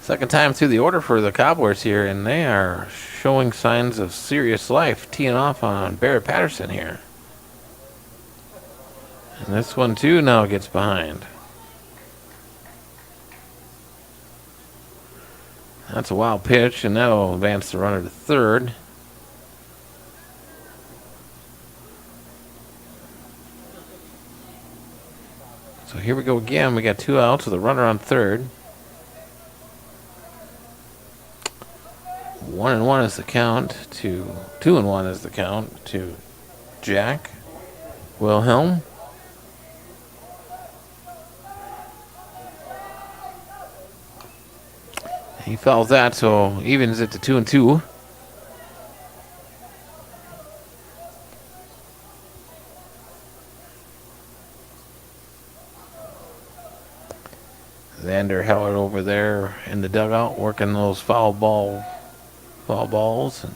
S3: Second time through the order for the Cobblers here, and they are showing signs of serious life, teeing off on Barrett Patterson here. And this one, too, now gets behind. That's a wild pitch, and that'll advance the runner to third. So here we go again. We got 2 outs with a runner on third. 1-1 is the count to 2-1 is the count to Jack Wilhelm. He fouls that, so evens it to 2-2. Xander Heller over there in the dugout working those foul balls. And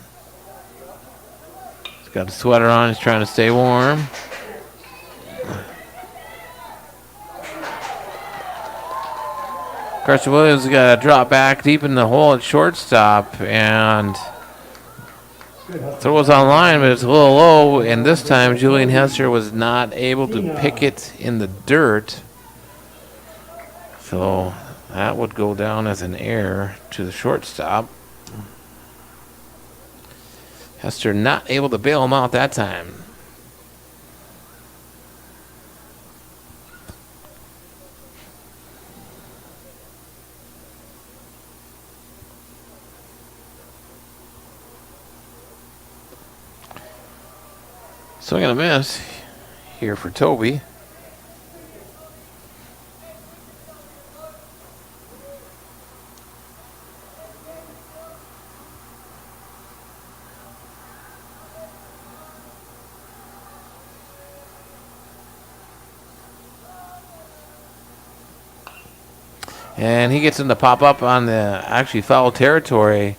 S3: he's got a sweater on. He's trying to stay warm. Carson Williams got a drop back deep in the hole at shortstop, and throw was on line, but it's a little low. And this time, Julian Hester was not able to pick it in the dirt. So that would go down as an error to the shortstop. Hester not able to bail him out that time. Swing and a miss here for Toby. And he gets him to pop up on the actually foul territory.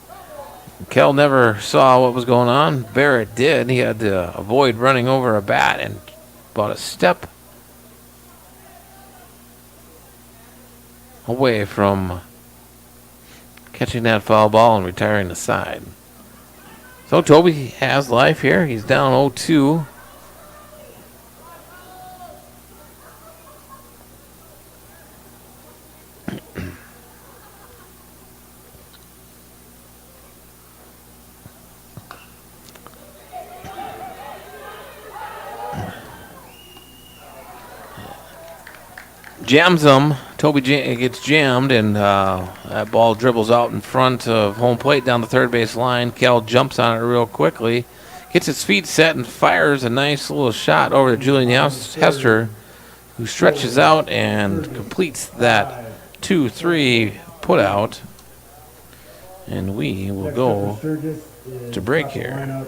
S3: Kell never saw what was going on. Barrett did. He had to avoid running over a bat and about a step away from catching that foul ball and retiring the side. So Toby has life here. He's down 0-2. Jams him. Toby gets jammed, and that ball dribbles out in front of home plate down the third base line. Kell jumps on it real quickly, gets his feet set, and fires a nice little shot over to Julian Hester, who stretches out and completes that 2-3 put out. And we will go to break here.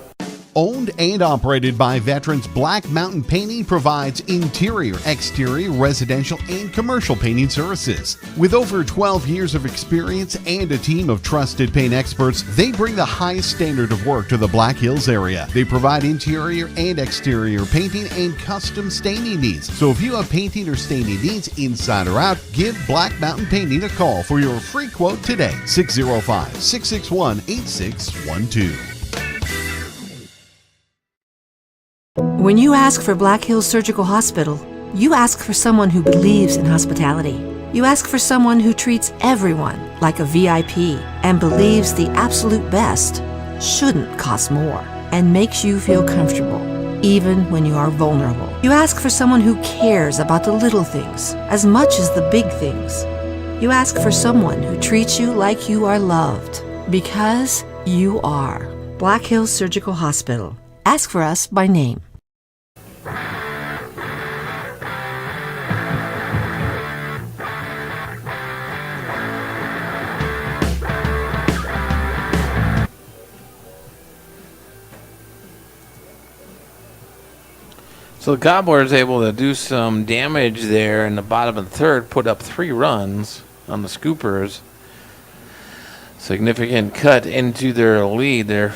S1: Owned and operated by veterans, Black Mountain Painting provides interior, exterior, residential, and commercial painting services. With over 12 years of experience and a team of trusted paint experts, they bring the highest standard of work to the Black Hills area. They provide interior and exterior painting and custom staining needs. So if you have painting or staining needs inside or out, give Black Mountain Painting a call for your free quote today. 605-661-8612.
S2: When you ask for Black Hills Surgical Hospital, you ask for someone who believes in hospitality. You ask for someone who treats everyone like a VIP and believes the absolute best shouldn't cost more and makes you feel comfortable, even when you are vulnerable. You ask for someone who cares about the little things as much as the big things. You ask for someone who treats you like you are loved, because you are. Black Hills Surgical Hospital. Ask for us by name.
S3: So the Cobblers able to do some damage there in the bottom of the third, put up 3 runs on the Scoopers. Significant cut into their lead. They're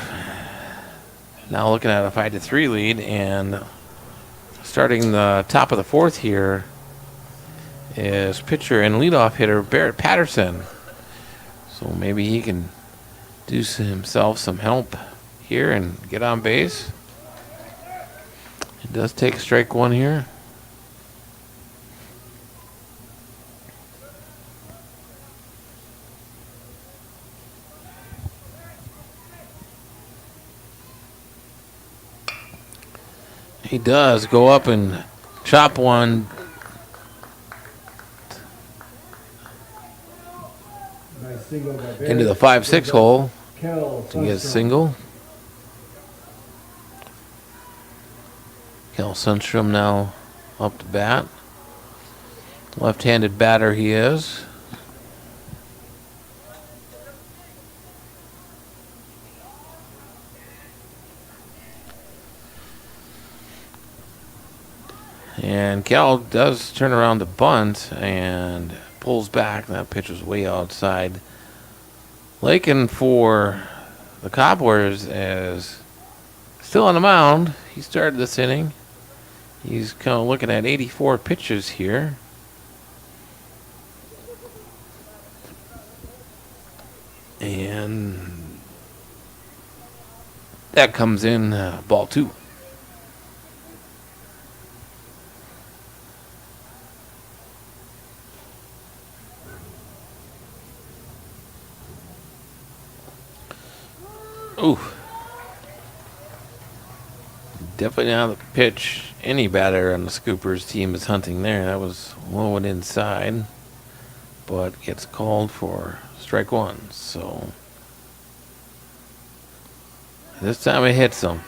S3: now looking at a 5-3 lead, and starting the top of the fourth here is pitcher and leadoff hitter Barrett Patterson. So maybe he can do himself some help here and get on base. It does take strike one here. He does go up and chop one.
S4: Nice single by Barrett.
S3: Into the 5-6 hole
S4: Kell
S3: to get a single. Kel Sundstrom now up to bat. Left-handed batter he is. And Cal does turn around to bunt and pulls back. That pitch was way outside. Lakin for the Cobblers is still on the mound. He started this inning. He's kind of looking at 84 pitches here. And that comes in ball 2. Ooh. Definitely not the pitch any batter on the Scoopers team is hunting there. That was low and inside, but gets called for strike one. So this time it hits him.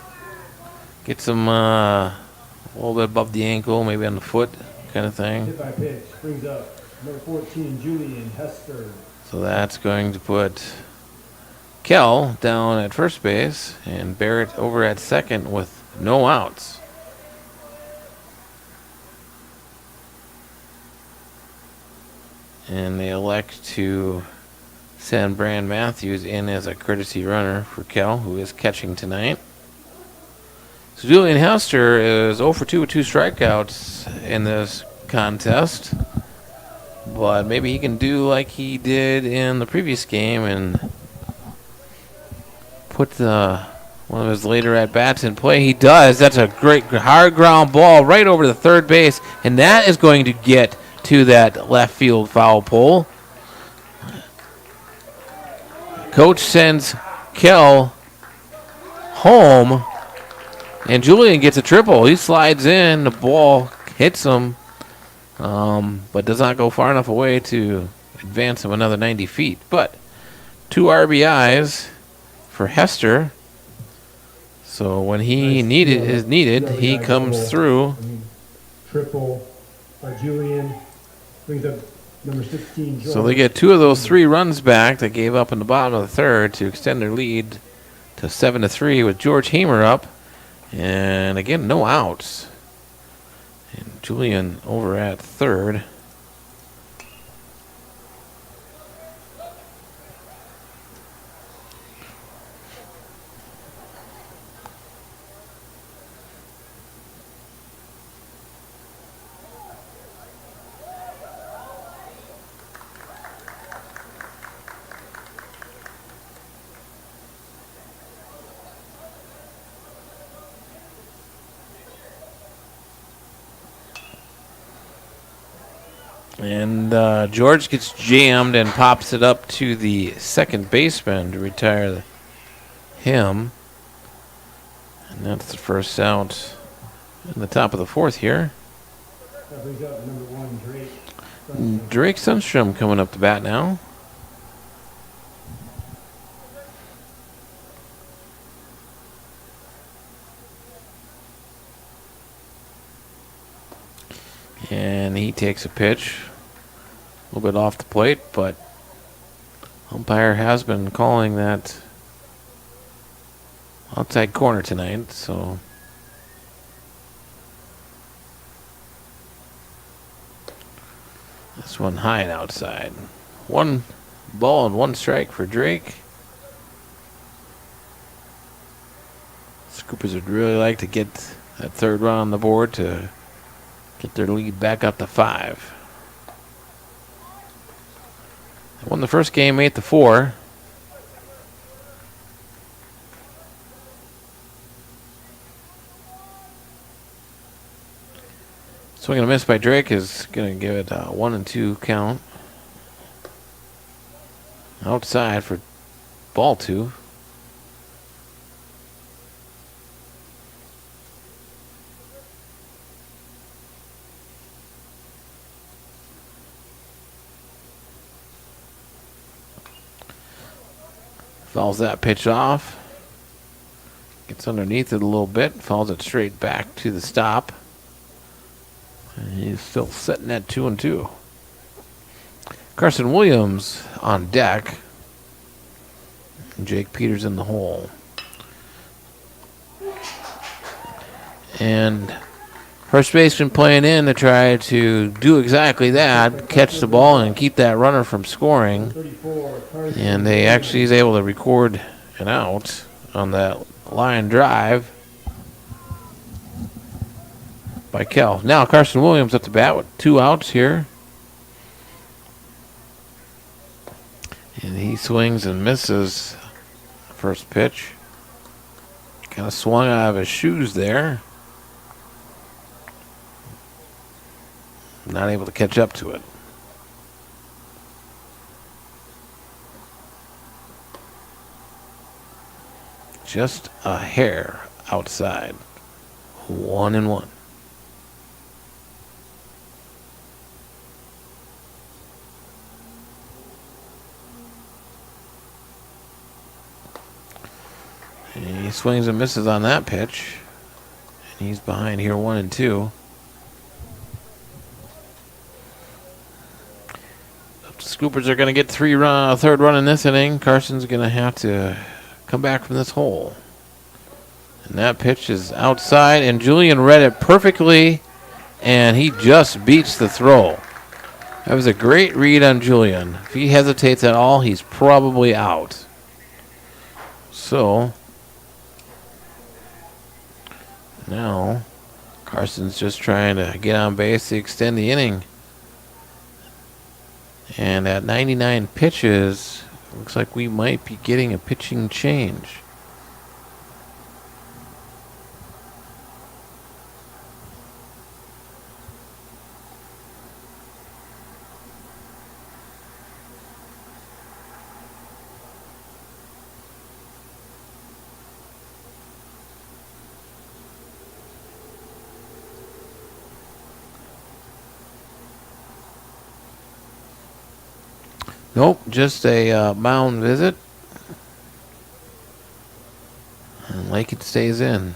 S3: Gets him a little bit above the ankle, maybe on the foot kind of thing.
S4: Hit by pitch brings up number 14, Julian Hester.
S3: So that's going to put Kell down at first base and Barrett over at second with no outs. And they elect to send Brand Matthews in as a courtesy runner for Kell, who is catching tonight. So Julian Hester is 0 for 2 with 2 strikeouts in this contest. But maybe he can do like he did in the previous game and put one of his later at-bats in play. He does. That's a great hard ground ball right over the third base, and that is going to get to that left field foul pole. Coach sends Kell home, and Julian gets a triple. He slides in. The ball hits him, but does not go far enough away to advance him another 90 feet. But 2 RBIs for Hester. So when he is needed, he comes through.
S4: Triple by Julian. Brings up number 16, George.
S3: So they get 2 of those 3 runs back they gave up in the bottom of the third to extend their lead to 7-3 with George Hamer up. And again, no outs. And Julian over at third. And George gets jammed and pops it up to the second baseman to retire him. And that's the first out in the top of the fourth here.
S4: That brings up number 1, Drake.
S3: Drake Sundstrom coming up to bat now. And he takes a pitch. A little bit off the plate, but umpire has been calling that outside corner tonight, so this one high and outside. 1 ball and 1 strike for Drake. Scoopers would really like to get that third run on the board to get their lead back up to 5. They won the first game 8-4. Swing and a miss by Drake is going to give it a 1-2 count. Outside for ball 2. Fouls that pitch off. Gets underneath it a little bit. Fouls it straight back to the stop. And he's still sitting at 2-2. Carson Williams on deck. And Jake Peters in the hole. And first baseman playing in to try to do exactly that. Catch the ball and keep that runner from scoring. And they actually is able to record an out on that line drive by Kell. Now Carson Williams at the bat with 2 outs here. And he swings and misses first pitch. Kind of swung out of his shoes there. Not able to catch up to it. Just a hair outside. 1-1. And he swings and misses on that pitch. And he's behind here 1-2. Scoopers are going to get third run in this inning. Carson's going to have to come back from this hole. And that pitch is outside, and Julian read it perfectly, and he just beats the throw. That was a great read on Julian. If he hesitates at all, he's probably out. So, now, Carson's just trying to get on base to extend the inning. And at 99 pitches, looks like we might be getting a pitching change. Nope, just a mound visit. And Lakin stays in.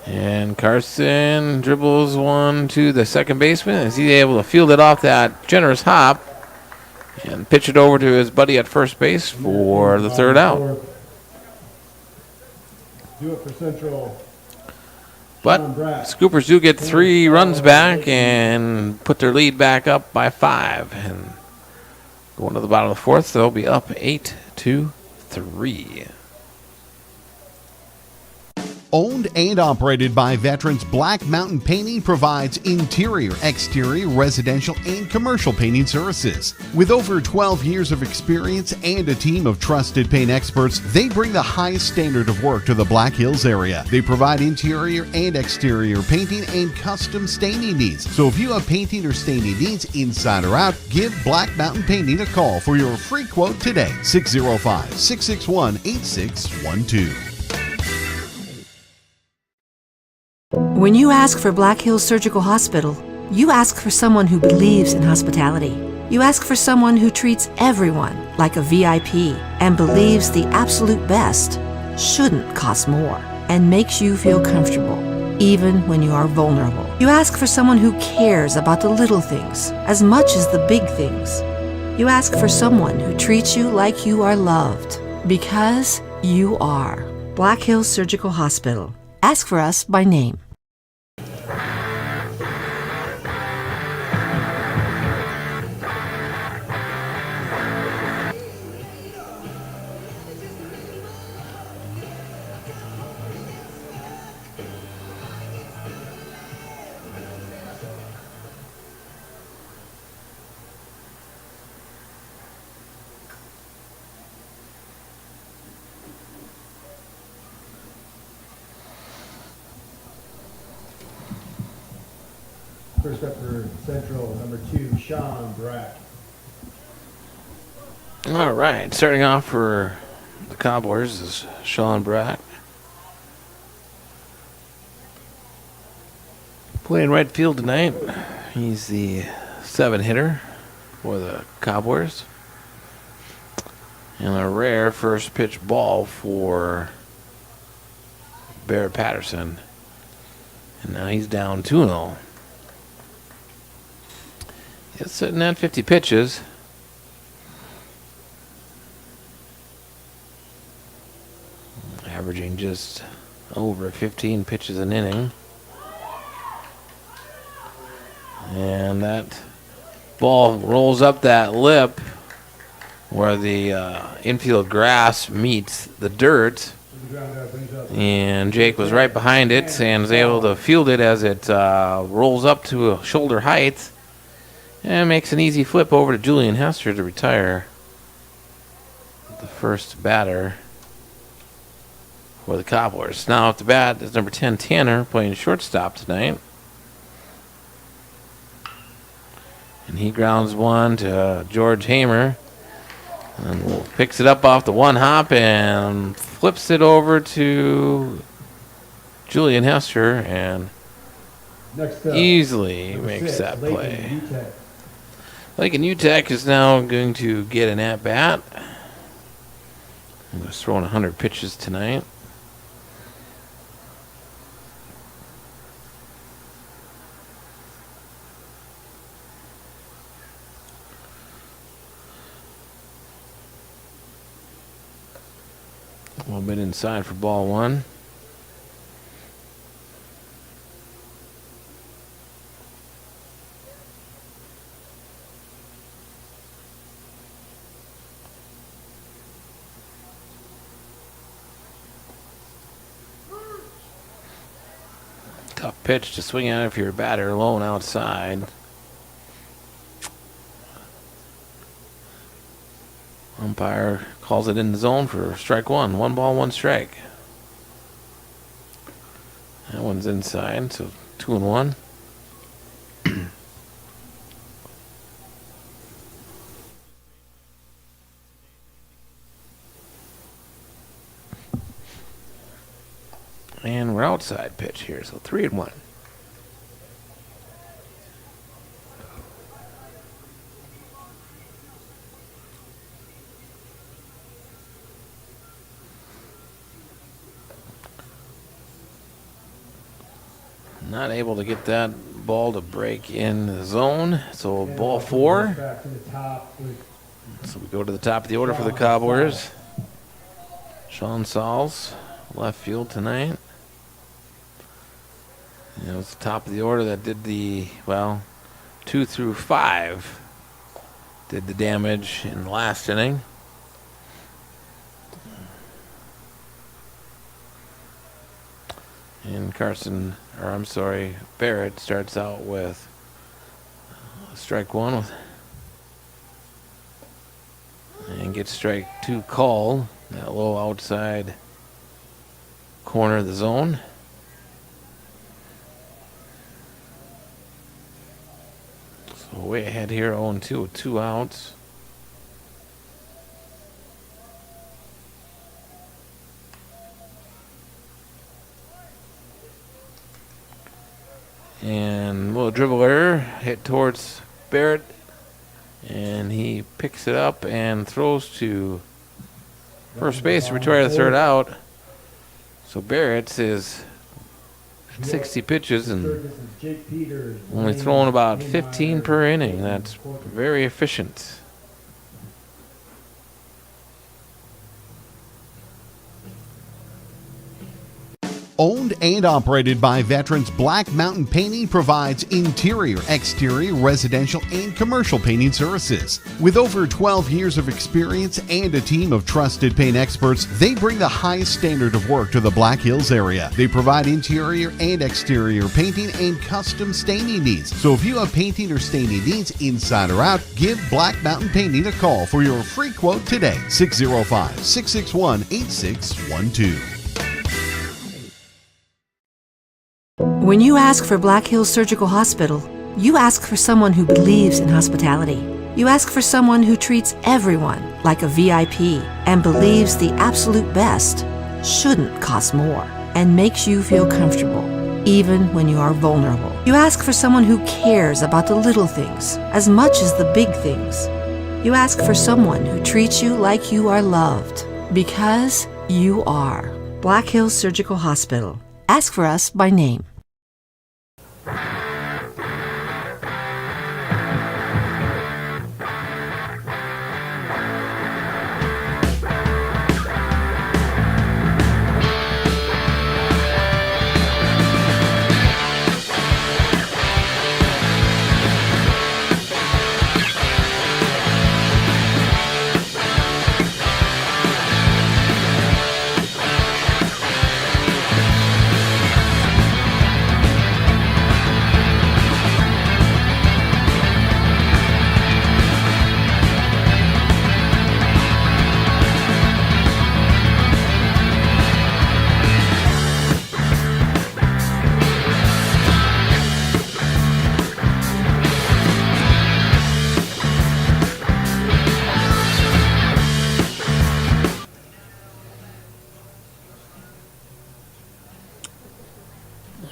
S3: And Carson dribbles one to the second baseman. Is he able to field it off that generous hop and pitch it over to his buddy at first base for the third out?
S4: Do it for Central.
S3: But Scoopers do get 3 runs back and put their lead back up by 5. And going to the bottom of the fourth, they'll be up 8-3.
S1: Owned and operated by veterans, Black Mountain Painting provides interior, exterior, residential, and commercial painting services. With over 12 years of experience and a team of trusted paint experts, they bring the highest standard of work to the Black Hills area. They provide interior and exterior painting and custom staining needs. So if you have painting or staining needs inside or out, give Black Mountain Painting a call for your free quote today. 605-661-8612.
S2: When you ask for Black Hills Surgical Hospital, you ask for someone who believes in hospitality. You ask for someone who treats everyone like a VIP and believes the absolute best shouldn't cost more and makes you feel comfortable, even when you are vulnerable. You ask for someone who cares about the little things as much as the big things. You ask for someone who treats you like you are loved, because you are. Black Hills Surgical Hospital. Ask for us by name.
S4: First up for Central, number 2, Sean Brack.
S3: All right, starting off for the Cobblers is Sean Brack. Playing right field tonight. He's the 7-hitter for the Cobblers. And a rare first pitch ball for Barrett Patterson. And now he's down 2-0. It's sitting at 50 pitches. Averaging just over 15 pitches an inning. And that ball rolls up that lip where the infield grass meets the dirt. And Jake was right behind it and was able to field it as it rolls up to a shoulder height. And makes an easy flip over to Julian Hester to retire the first batter for the Cobblers. Now at the bat is number 10, Tanner, playing shortstop tonight. And he grounds one to George Hamer. And picks it up off the one hop and flips it over to Julian Hester and easily makes that play. Lincoln UTEC is now going to get an at-bat. He's throwing 100 pitches tonight. A little bit inside for ball one. Tough pitch to swing at if you're a batter alone outside. Umpire calls it in the zone for strike one. 1 ball, 1 strike. That one's inside, so 2-1. And we're outside pitch here, so 3-1. Not able to get that ball to break in the zone, so ball 4. So we go to the top of the order for the Cobblers. Sean Sauls, left field tonight. It was the top of the order that did the, 2 through 5 did the damage in the last inning. And Barrett starts out with strike 1 and gets strike 2 called. That low outside corner of the zone. So way ahead here, 0-2 with 2 outs. And a little dribbler hit towards Barrett, and he picks it up and throws to first base to retire the third out. So Barrett's is 60 pitches and only throwing about 15 per inning. That's very efficient.
S1: Owned and operated by veterans, Black Mountain Painting provides interior, exterior, residential, and commercial painting services. With over 12 years of experience and a team of trusted paint experts, they bring the highest standard of work to the Black Hills area. They provide interior and exterior painting and custom staining needs. So if you have painting or staining needs inside or out, give Black Mountain Painting a call for your free quote today. 605-661-8612.
S2: When you ask for Black Hills Surgical Hospital, you ask for someone who believes in hospitality. You ask for someone who treats everyone like a VIP and believes the absolute best shouldn't cost more and makes you feel comfortable, even when you are vulnerable. You ask for someone who cares about the little things as much as the big things. You ask for someone who treats you like you are loved, because you are. Black Hills Surgical Hospital. Ask for us by name.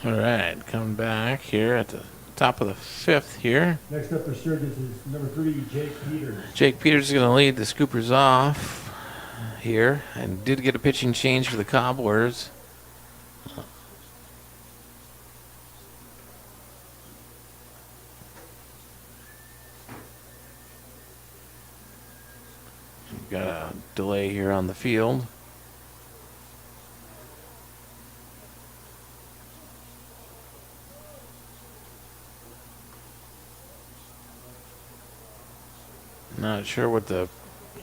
S3: All right, coming back here at the top of the 5th here.
S4: Next up for Sturgis is number 3, Jake Peters.
S3: Jake Peters is going to lead the Scoopers off here, and did get a pitching change for the Cobblers. We've got a delay here on the field. Not sure what the...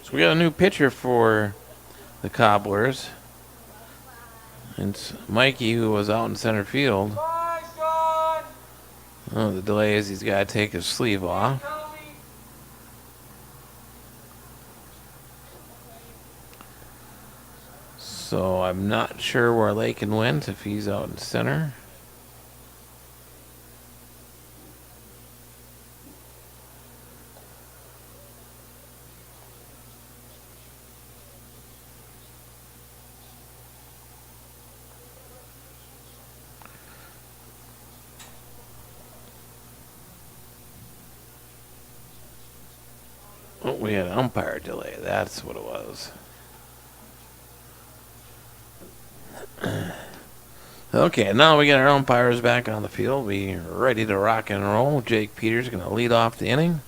S3: So we got a new pitcher for the Cobblers. It's Mikey, who was out in center field. Oh, the delay is he's got to take his sleeve off. So I'm not sure where Lakin went, if he's out in center. Oh, we had an umpire delay. That's what it was. Okay, now we got our umpires back on the field. We ready to rock and roll. Jake Peters going to lead off the inning.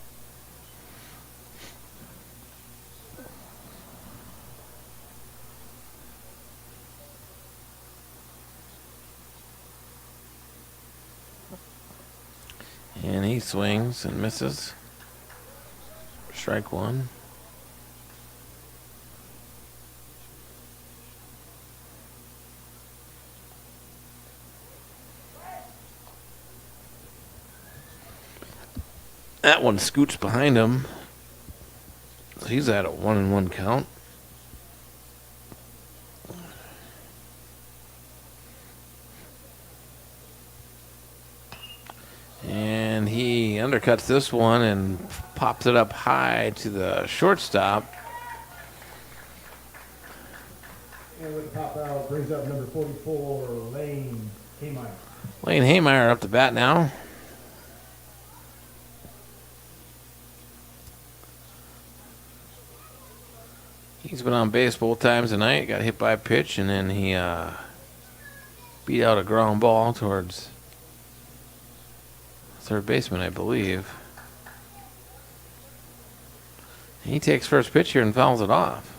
S3: And he swings and misses. Strike one. That one scoots behind him. So he's at a 1-1 count. And he undercuts this one and pops it up high to the shortstop.
S4: And with the pop out, brings up number 44, Lane Haymeyer.
S3: Lane Haymeyer up to bat now. He's been on base both times tonight. Got hit by a pitch, and then he beat out a ground ball towards third baseman, I believe. He takes first pitch here and fouls it off.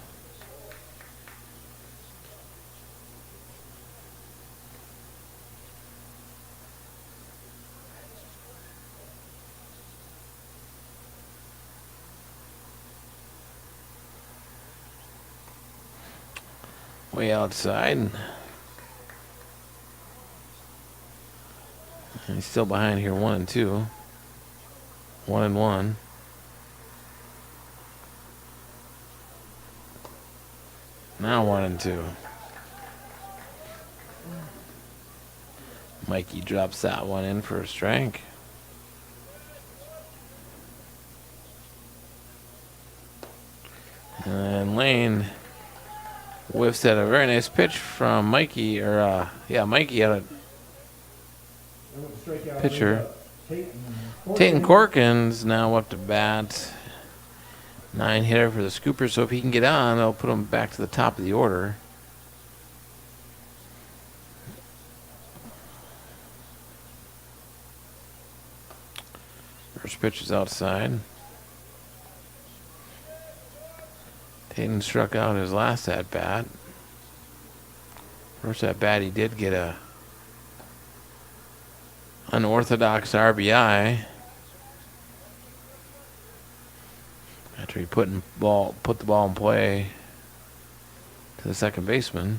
S3: Way outside. And he's still behind here, 1-2. 1-1. Now 1-2. Mikey drops that one in for a strike. And Lane whiffs at a very nice pitch from Mikey, Mikey had a pitcher. Tatum Corkins now up to bat. 9 hitter for the Scoopers, so if he can get on, they'll put him back to the top of the order. First pitch is outside. Tatum struck out his last at bat. First at bat, he did get a unorthodox RBI after he put the ball in play to the second baseman.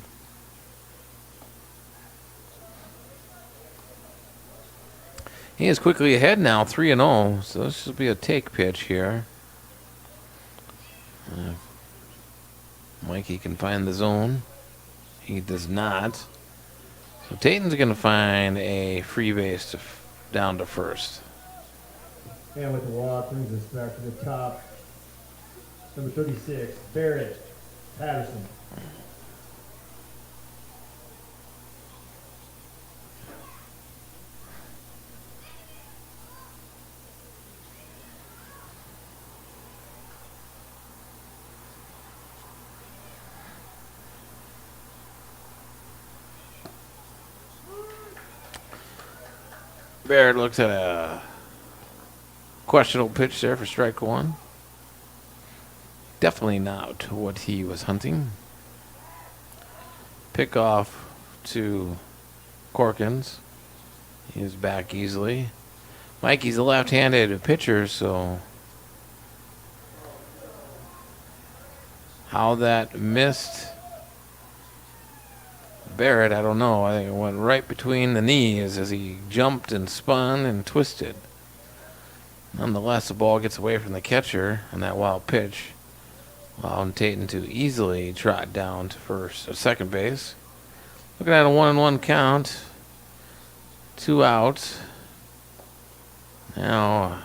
S3: He is quickly ahead now, 3-0. So this will be a take pitch here. Mikey can find the zone. He does not. So Tatum's going to find a free base down to first.
S4: And with the walk, brings us back to the top. Number 36, Barrett Patterson.
S3: Barrett looks at a questionable pitch there for strike one. Definitely not what he was hunting. Pick off to Corkins. He's back easily. Mikey's a left-handed pitcher, so how that missed Barrett, I don't know. I think it went right between the knees as he jumped and spun and twisted. Nonetheless, the ball gets away from the catcher on that wild pitch, allowing Tatum to easily trot down to first or second base. Looking at a 1-1 count. 2 outs. Now,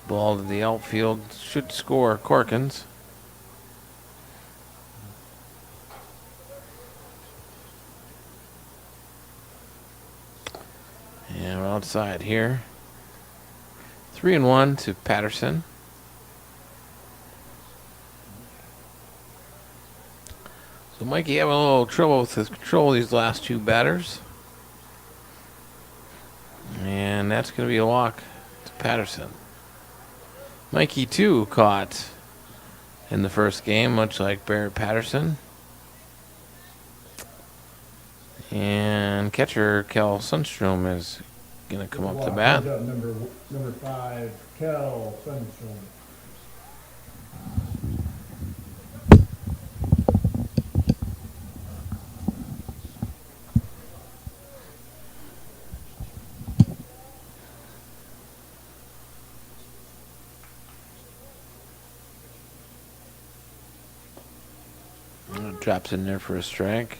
S3: ball to the outfield should score Corkins. And we're outside here. 3-1 to Patterson. So Mikey having a little trouble with his control of these last two batters. And that's going to be a walk to Patterson. Mikey, too, caught in the first game, much like Barrett Patterson. And catcher Kel Sundstrom is going to come up to bat.
S4: Number 5, Kel Sundstrom.
S3: Drops in there for a strike.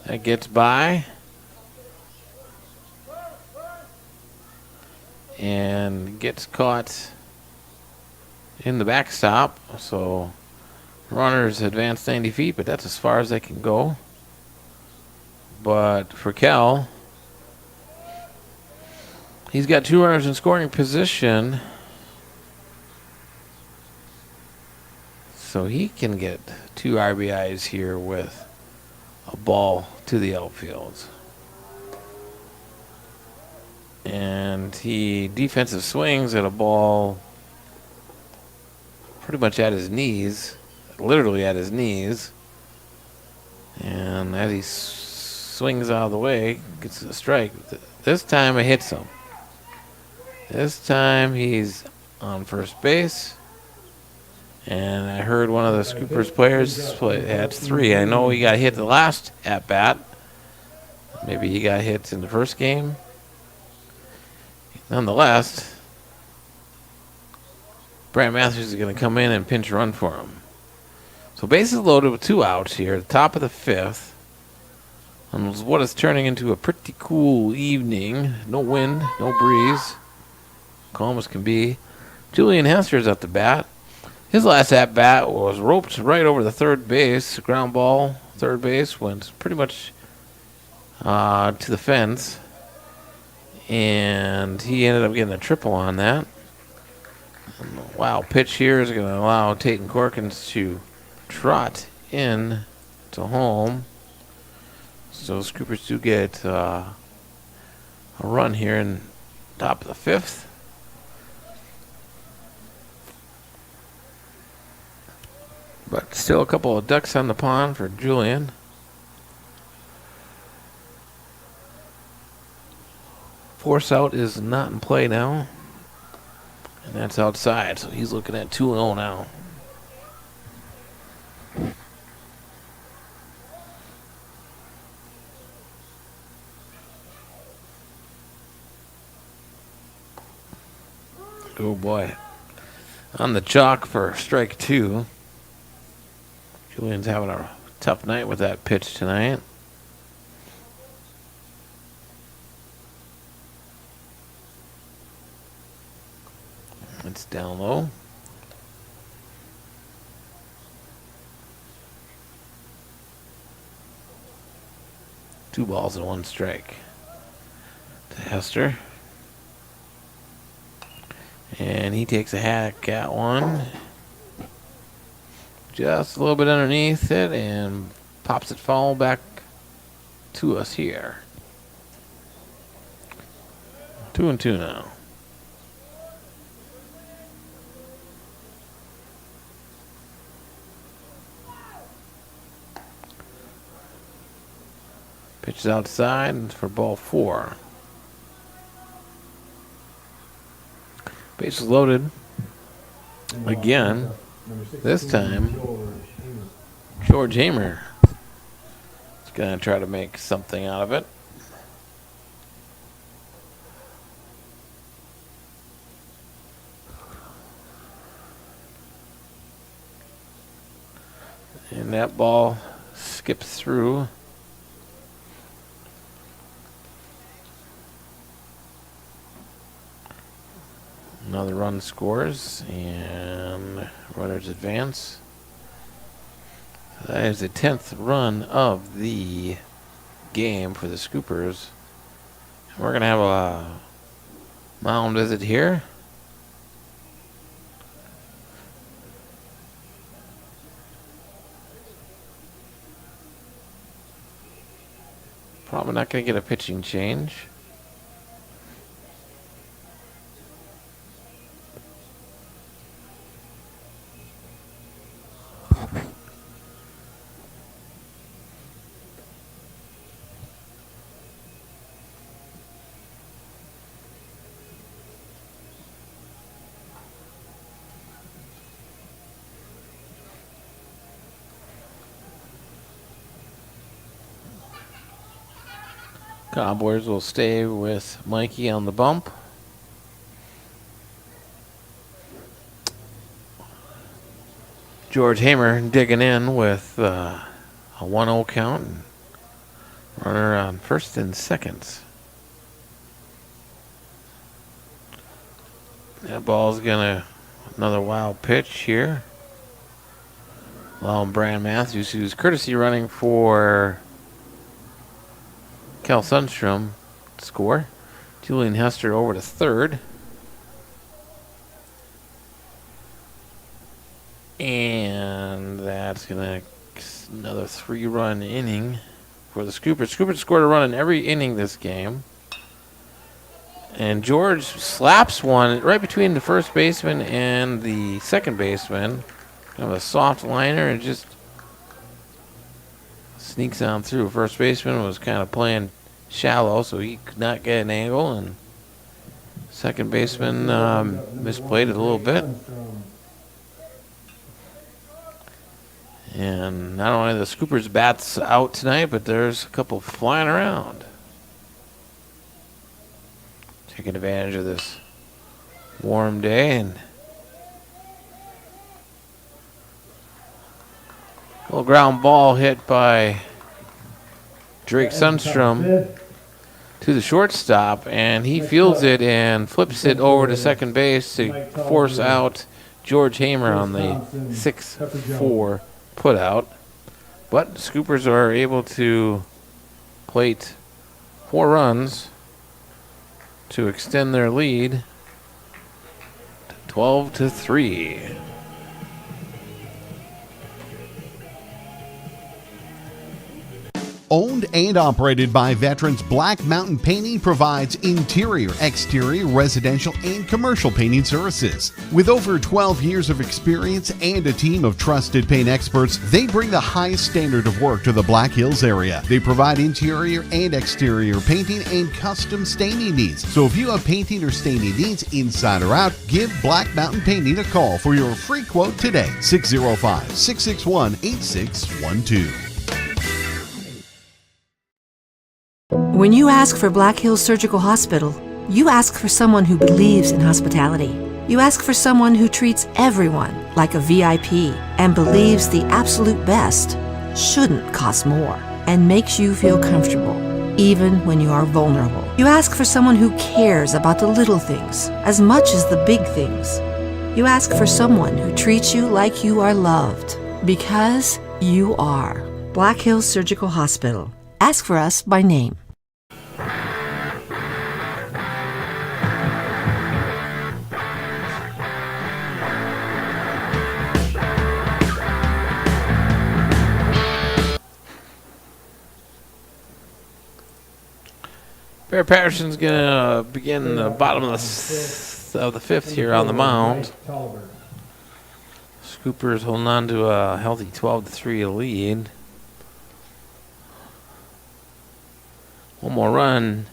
S3: That gets by. And gets caught in the backstop. So runners advance 90 feet, but that's as far as they can go. But for Kel, he's got 2 runners in scoring position. So he can get 2 RBIs here with a ball to the outfield. And he defensive swings at a ball pretty much at his knees, literally at his knees. And as he swings out of the way, gets a strike. This time it hits him. This time he's on first base. And I heard one of the Scoopers players play. That's 3. I know he got hit the last at bat. Maybe he got hit in the first game. Nonetheless, Brant Matthews is going to come in and pinch run for him. So bases loaded with 2 outs here at the top of the 5th. On what is turning into a pretty cool evening. No wind, no breeze. Calm as can be. Julian Hester's at the bat. His last at-bat was roped right over the third base. Ground ball, third base, went pretty much to the fence. And he ended up getting a triple on that. And wow, pitch here is going to allow Tatum Corkins to trot in to home. So Scoopers do get a run here in top of the 5th. But still a couple of ducks on the pond for Julian. Force out is not in play now. And that's outside, so he's looking at 2-0 now. Oh boy. On the chalk for strike 2. Julian's having a tough night with that pitch tonight. It's down low. Two balls and 1 strike to Hester. And he takes a hack at one. Just a little bit underneath it and pops it foul back to us here. 2-2 now. Pitches outside for ball 4. Bases loaded. Again. This time, George Hamer is going to try to make something out of it. And that ball skips through. Another run scores, and runners advance. That is the 10th run of the game for the Scoopers. We're going to have a mound visit here. Probably not going to get a pitching change. Cobblers will stay with Mikey on the bump. George Hamer digging in with a 1-0 count. Runner on first and seconds. That ball's gonna another wild pitch here. Allowing Brian Matthews, who's courtesy running for Cal Sundstrom, to score. Julian Hester over to third. And that's gonna another 3-run inning for the Scoopers. Scoopers scored a run in every inning this game. And George slaps one right between the first baseman and the second baseman. Kind of a soft liner and just sneaks on through. First baseman was kind of playing shallow, so he could not get an angle. And second baseman misplayed it a little bit. And not only the Scoopers bats out tonight, but there's a couple flying around. Taking advantage of this warm day. And a little ground ball hit by Drake Sundstrom to the shortstop, and he fields it and flips it over to second base to force out George Hamer on the 6-4 put out. But the Scoopers are able to plate 4 runs to extend their lead to 12-3.
S1: Owned and operated by veterans, Black Mountain Painting provides interior, exterior, residential, and commercial painting services. With over 12 years of experience and a team of trusted paint experts, they bring the highest standard of work to the Black Hills area. They provide interior and exterior painting and custom staining needs. So if you have painting or staining needs inside or out, give Black Mountain Painting a call for your free quote today. 605-661-8612.
S2: When you ask for Black Hills Surgical Hospital, you ask for someone who believes in hospitality. You ask for someone who treats everyone like a VIP and believes the absolute best shouldn't cost more and makes you feel comfortable, even when you are vulnerable. You ask for someone who cares about the little things as much as the big things. You ask for someone who treats you like you are loved, because you are. Black Hills Surgical Hospital. Ask for us by name.
S3: Bear Patterson's gonna begin the bottom of the fifth here on the mound. Scoopers holding on to a healthy 12-3 lead. One more run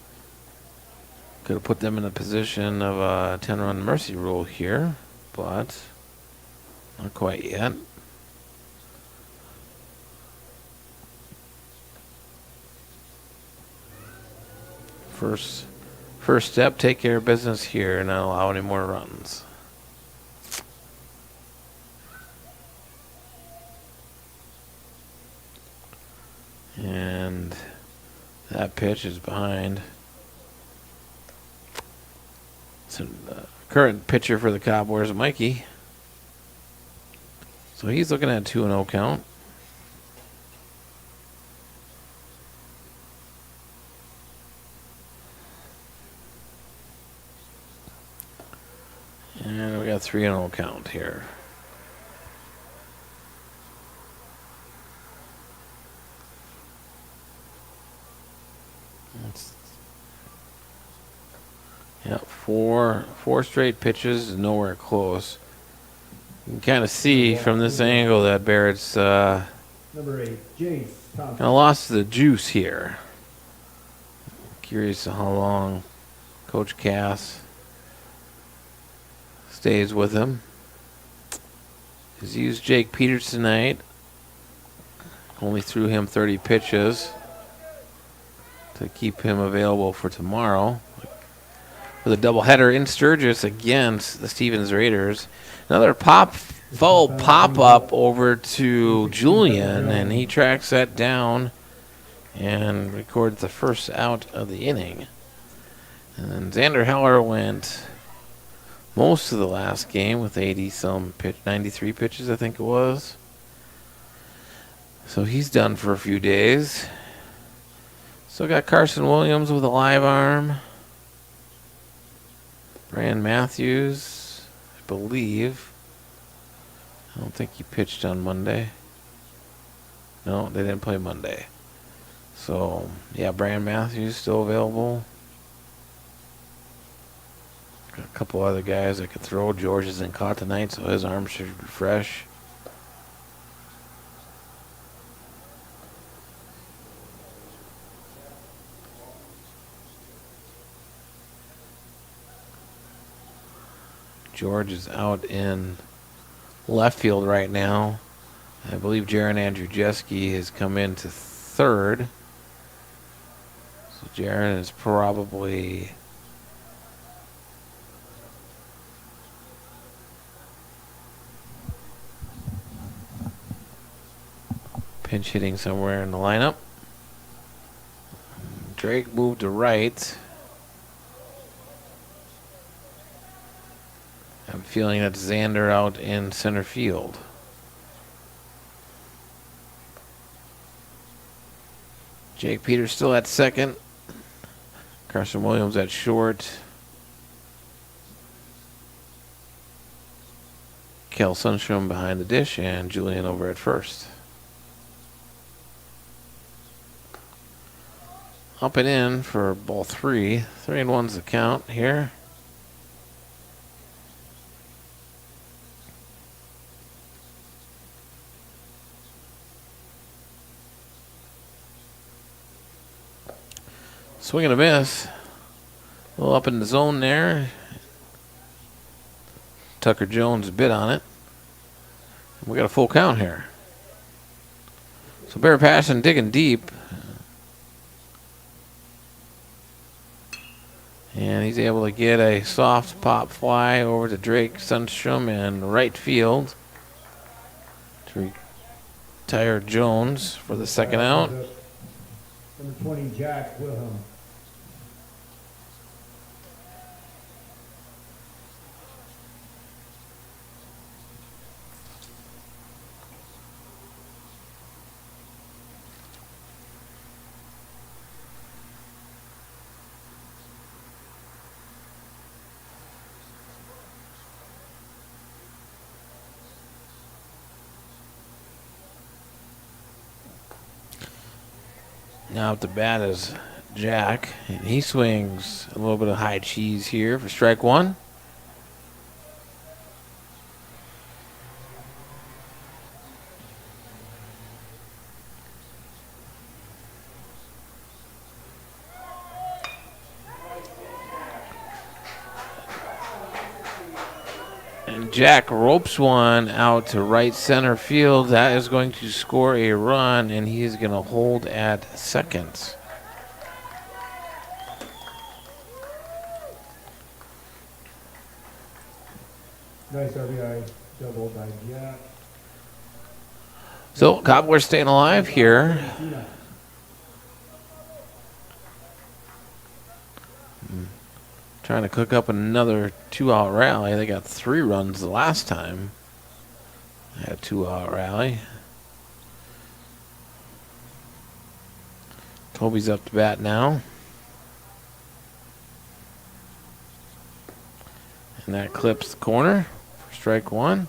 S3: could have put them in a position of a 10-run mercy rule here, but not quite yet. First step, take care of business here and not allow any more runs. And that pitch is behind. So the current pitcher for the Cobblers, Mikey. So he's looking at a 2-0 count. And we got 3-0 count here. Yeah, four straight pitches, nowhere close. You can kind of see from this angle that Barrett's
S4: Number 8, Jace Thompson.
S3: kind of lost the juice here. Curious how long Coach Cass stays with him. He's used Jake Peters tonight. Only threw him 30 pitches to keep him available for tomorrow. With a doubleheader in Sturgis against the Stevens Raiders. Another full pop-up over to Julian, and he tracks that down and records the first out of the inning. And then Xander Heller went most of the last game with 93 pitches, I think it was. So he's done for a few days. Still got Carson Williams with a live arm. Brian Matthews, I believe. I don't think he pitched on Monday. No, they didn't play Monday. So, yeah, Brian Matthews still available. Got a couple other guys I could throw. George isn't caught tonight, so his arm should be fresh. George is out in left field right now. I believe Jaron Andrzejewski has come into third. So Jaron is probably pinch hitting somewhere in the lineup. Drake moved to right. I'm feeling that's Xander out in center field. Jake Peters still at second. Carson Williams at short. Kel Sunstrom behind the dish, and Julian over at first. Up and in for ball 3. 3-1's the count here. Swing and a miss. A little up in the zone there. Tucker Jones bit on it. We got a full count here. So Bear Passion digging deep. And he's able to get a soft pop fly over to Drake Sundstrom in right field to retire Jones for the second out.
S4: Number 20, Jack Wilhelm.
S3: Now at the bat is Jack, and he swings a little bit of high cheese here for strike one. And Jack ropes one out to right center field. That is going to score a run, and he is going to hold at second.
S4: Nice RBI double by Jack.
S3: So Cobblers staying alive here. Trying to cook up another 2-out rally. They got 3 runs the last time. They had a 2-out rally. Kobe's up to bat now. And that clips the corner for strike one.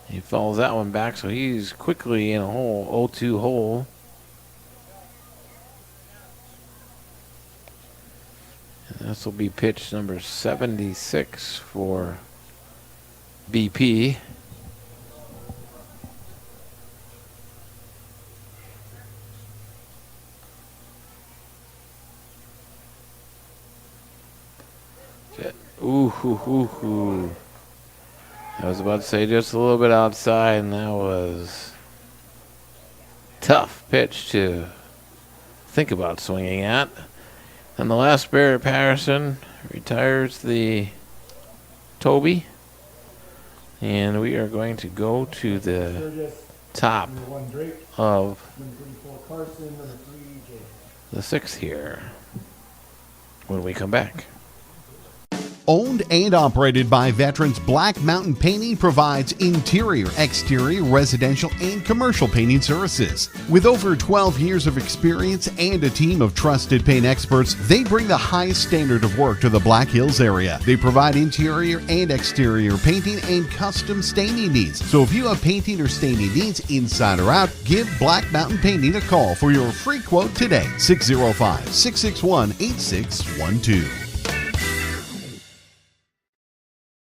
S3: He follows that one back, so he's quickly in a hole, 0-2 hole. And this will be pitch number 76 for BP. Ooh, ooh, ooh, ooh. I was about to say just a little bit outside, and that was tough pitch to think about swinging at. And the last Barrett Patterson retires the Toby. And we are going to go to the
S4: Sturgis,
S3: top
S4: number 1 Drake,
S3: of
S4: number 34 Carson, number 3 Jake.
S3: the 6th here when we come back.
S1: Owned and operated by veterans, Black Mountain Painting provides interior, exterior, residential, and commercial painting services. With over 12 years of experience and a team of trusted paint experts, they bring the highest standard of work to the Black Hills area. They provide interior and exterior painting and custom staining needs. So if you have painting or staining needs inside or out, give Black Mountain Painting a call for your free quote today. 605-661-8612.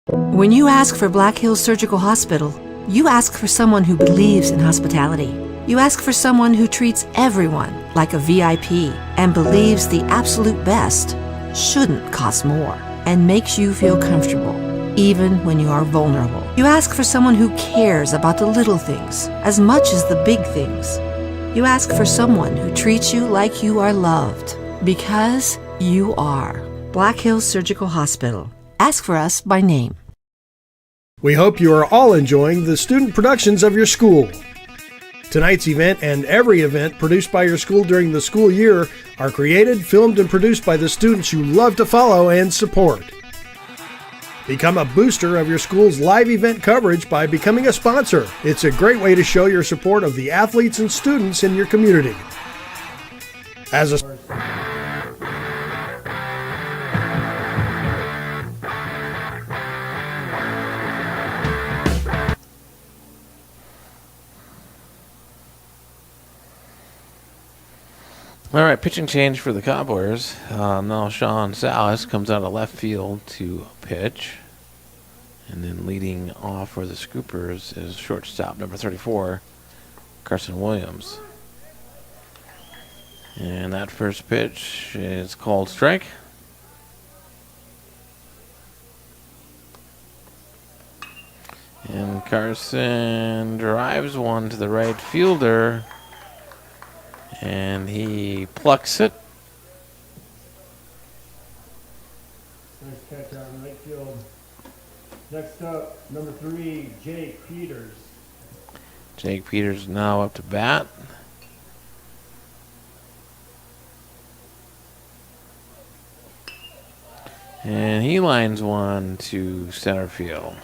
S2: When you ask for Black Hills Surgical Hospital, you ask for someone who believes in hospitality. You ask for someone who treats everyone like a VIP and believes the absolute best shouldn't cost more and makes you feel comfortable, even when you are vulnerable. You ask for someone who cares about the little things as much as the big things. You ask for someone who treats you like you are loved, because you are. Black Hills Surgical Hospital. Ask for us by name.
S5: We hope you are all enjoying the student productions of your school. Tonight's event and every event produced by your school during the school year are created, filmed, and produced by the students you love to follow and support. Become a booster of your school's live event coverage by becoming a sponsor. It's a great way to show your support of the athletes and students in your community. As a
S3: All right, pitching change for the Cobblers. Now Sean Salas comes out of left field to pitch. And then leading off for the Scoopers is shortstop number 34, Carson Williams. And that first pitch is called strike. And Carson drives one to the right fielder. And he plucks it.
S4: Nice catch out in right field. Next up, number 3, Jake Peters.
S3: Jake Peters now up to bat. And he lines one to center field.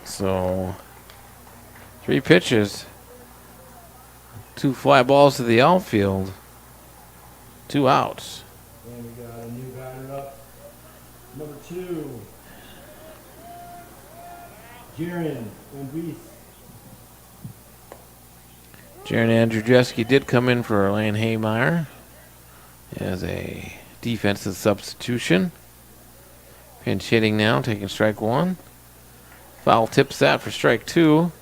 S3: So 3 pitches. 2 fly balls to the outfield. 2 outs.
S4: And we got a new batter up. Number 2. Jaron and
S3: Jaron Andrzejewski did come in for Lane Haymeyer as a defensive substitution. Pinch hitting now, taking strike 1. Foul tips that for strike 2.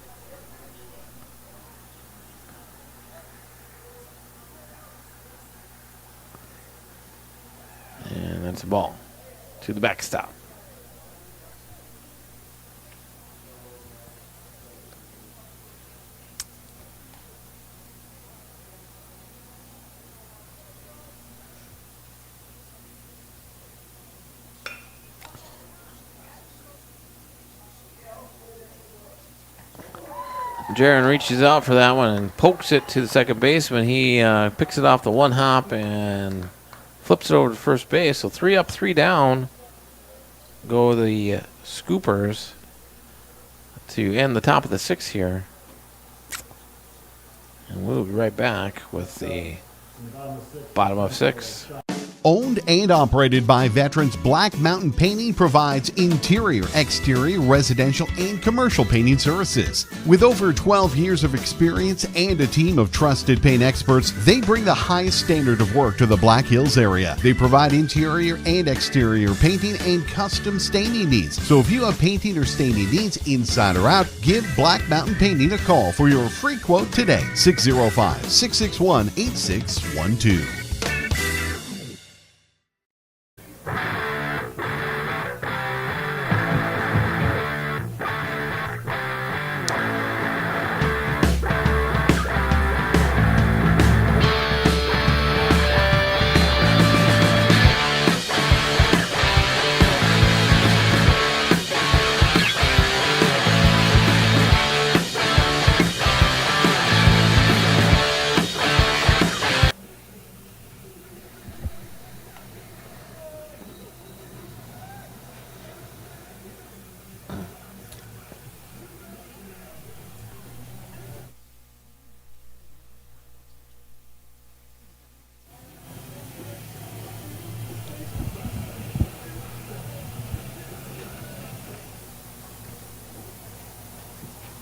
S3: And that's a ball to the backstop. Jaron reaches out for that one and pokes it to the second baseman. He picks it off the one hop and flips it over to first base. So 3 up, 3 down go the Scoopers to end the top of the 6th here. And we'll be right back with the bottom of 6.
S1: Owned and operated by veterans, Black Mountain Painting provides interior, exterior, residential, and commercial painting services. With over 12 years of experience and a team of trusted paint experts, they bring the highest standard of work to the Black Hills area. They provide interior and exterior painting and custom staining needs. So if you have painting or staining needs inside or out, give Black Mountain Painting a call for your free quote today. 605-661-8612.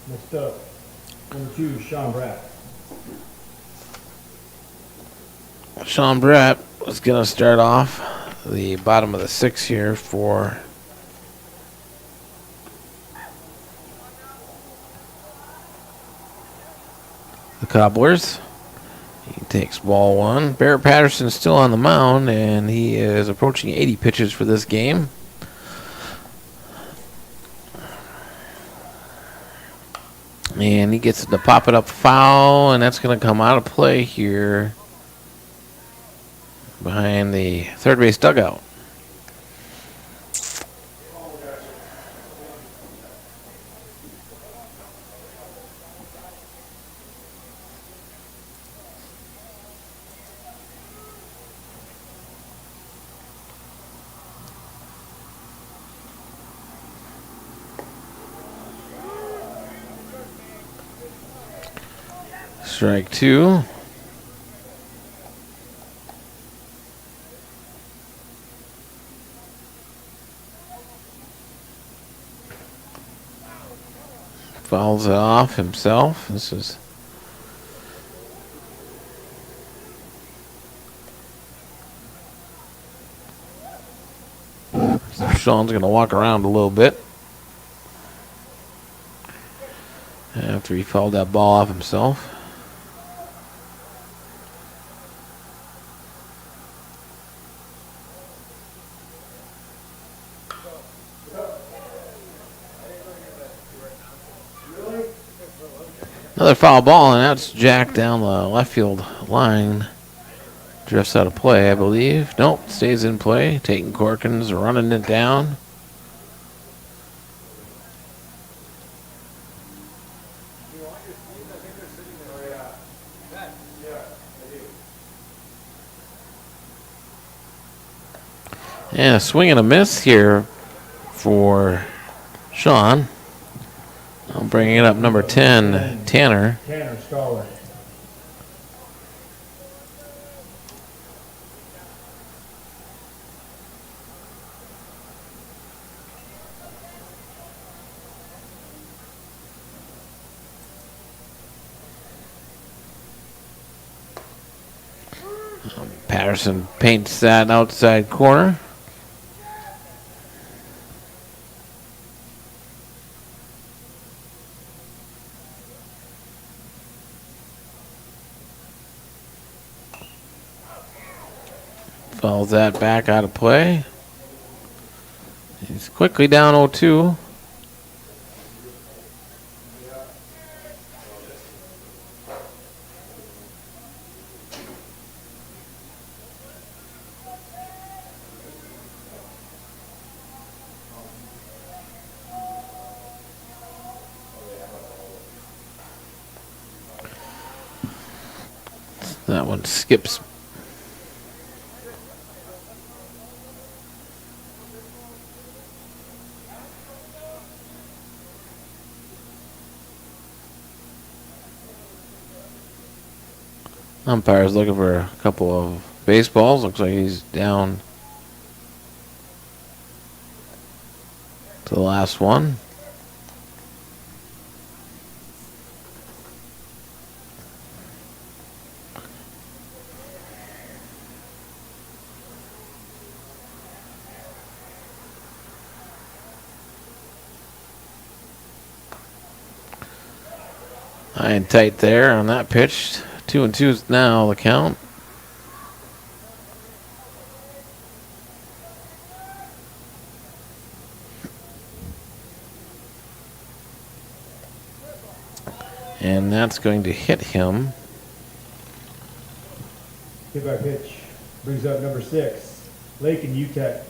S4: Next up, number 2, Sean Bratt.
S3: Sean Bratt was going to start off the bottom of the 6th here for the Cobblers. He takes ball 1. Barrett Patterson's still on the mound, and he is approaching 80 pitches for this game. And he gets to pop it up foul, and that's going to come out of play here behind the third base dugout. Strike 2. Fouls it off himself. This is Sean's going to walk around a little bit after he fouled that ball off himself. Another foul ball, and that's jacked down the left field line. Drifts out of play, I believe. Nope, stays in play. Taking Corkins, running it down. And a swing and a miss here for Sean. I'm bringing it up, number 10, Tanner.
S4: Tanner Scholar.
S3: Patterson paints that outside corner. Fouls that back out of play. He's quickly down 0-2. That one skips. Umpire's looking for a couple of baseballs. Looks like he's down to the last one. High and tight there on that pitch. 2-2 is now the count. And that's going to hit him.
S4: Hit by pitch brings up number 6, Lake and UTEC.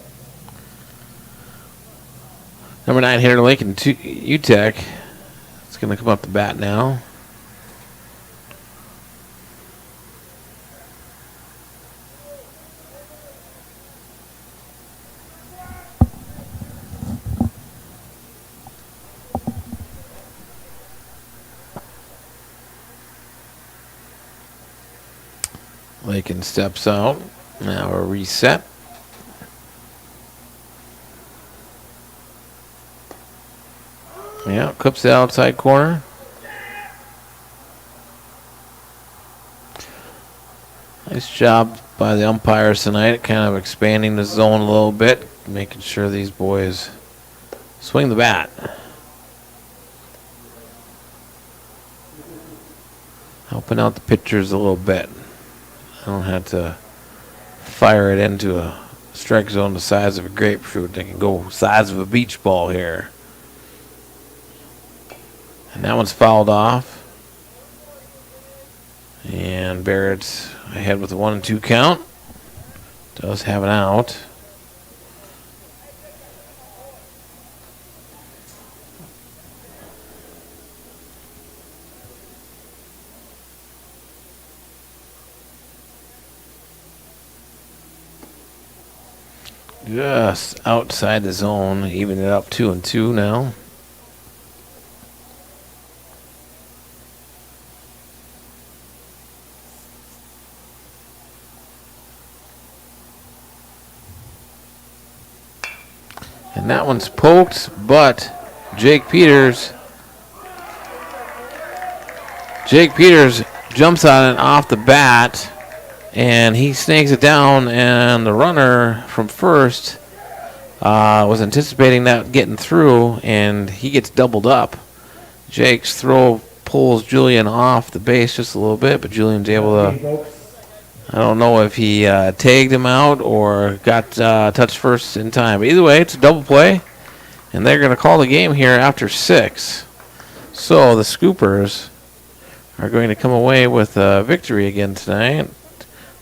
S3: Number 9 hitter, Lake and UTEC. It's going to come up to bat now. Lakin steps out. Now a reset. Yeah, clips the outside corner. Nice job by the umpires tonight, kind of expanding the zone a little bit, making sure these boys swing the bat. Helping out the pitchers a little bit. I don't have to fire it into a strike zone the size of a grapefruit. They can go size of a beach ball here. And that one's fouled off. And Barrett's ahead with a 1-2 count. Does have an out. Just outside the zone, even it up 2-2 now. And that one's poked, but Jake Peters jumps on it off the bat. And he snakes it down, and the runner from first was anticipating that getting through, and he gets doubled up. Jake's throw pulls Julian off the base just a little bit, but Julian's able to, I don't know if he tagged him out or got touched first in time. But either way, it's a double play, and they're going to call the game here after 6. So the Scoopers are going to come away with a victory again tonight.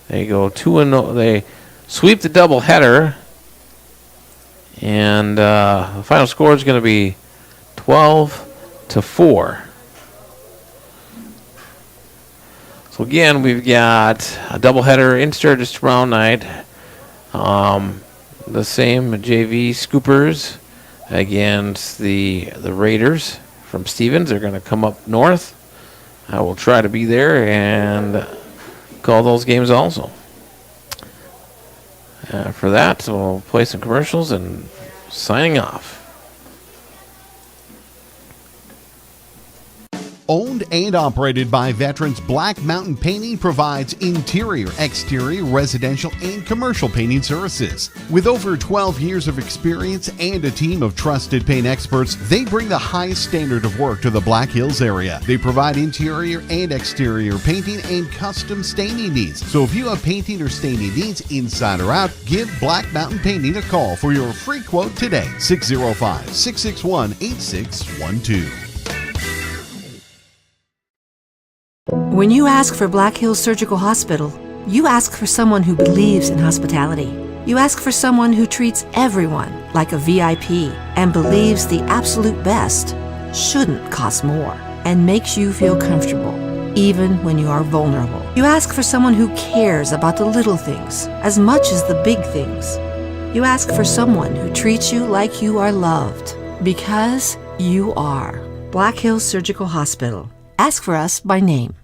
S3: They go 2-0. They sweep the doubleheader, and the final score is going to be 12-4. So again, we've got a doubleheader in Sturgis tomorrow night. The same JV Scoopers against the Raiders from Stevens. They're going to come up north. I will try to be there and call those games also. For that, we'll play some commercials and signing off.
S1: Owned and operated by veterans, Black Mountain Painting provides interior, exterior, residential, and commercial painting services. With over 12 years of experience and a team of trusted paint experts, they bring the highest standard of work to the Black Hills area. They provide interior and exterior painting and custom staining needs. So if you have painting or staining needs inside or out, give Black Mountain Painting a call for your free quote today. 605-661-8612.
S2: When you ask for Black Hills Surgical Hospital, you ask for someone who believes in hospitality. You ask for someone who treats everyone like a VIP and believes the absolute best shouldn't cost more and makes you feel comfortable, even when you are vulnerable. You ask for someone who cares about the little things as much as the big things. You ask for someone who treats you like you are loved, because you are. Black Hills Surgical Hospital. Ask for us by name.